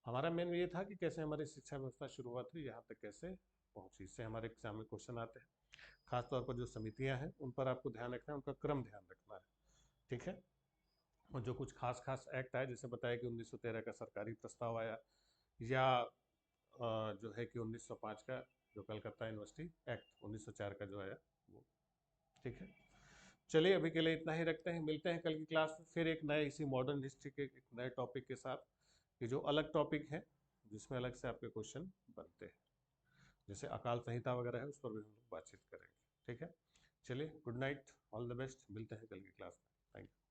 हमारा मेन ये था कि कैसे हमारी शिक्षा व्यवस्था शुरुआत हुई, यहाँ तक कैसे पहुँची। इससे हमारे एग्जाम में क्वेश्चन आते हैं। खासतौर पर जो समितियाँ हैं उन पर आपको ध्यान रखना है, उनका क्रम ध्यान रखना है, ठीक है। और जो कुछ खास खास एक्ट आए, जैसे बताया कि 1913 का सरकारी प्रस्ताव आया, या जो है कि 1905 का जो कलकत्ता यूनिवर्सिटी एक्ट 1904 का जो आया वो, ठीक है। चलिए अभी के लिए इतना ही रखते हैं, मिलते हैं कल की क्लास में फिर एक नए इसी मॉडर्न हिस्ट्री के एक नए टॉपिक के साथ, कि जो अलग टॉपिक है जिसमें अलग से आपके क्वेश्चन बनते हैं, जैसे अकाल संहिता वगैरह है, उस पर भी हम लोग बातचीत करेंगे, ठीक है। चलिए, good night, all the best, मिलते हैं कल की क्लास में। Thank you.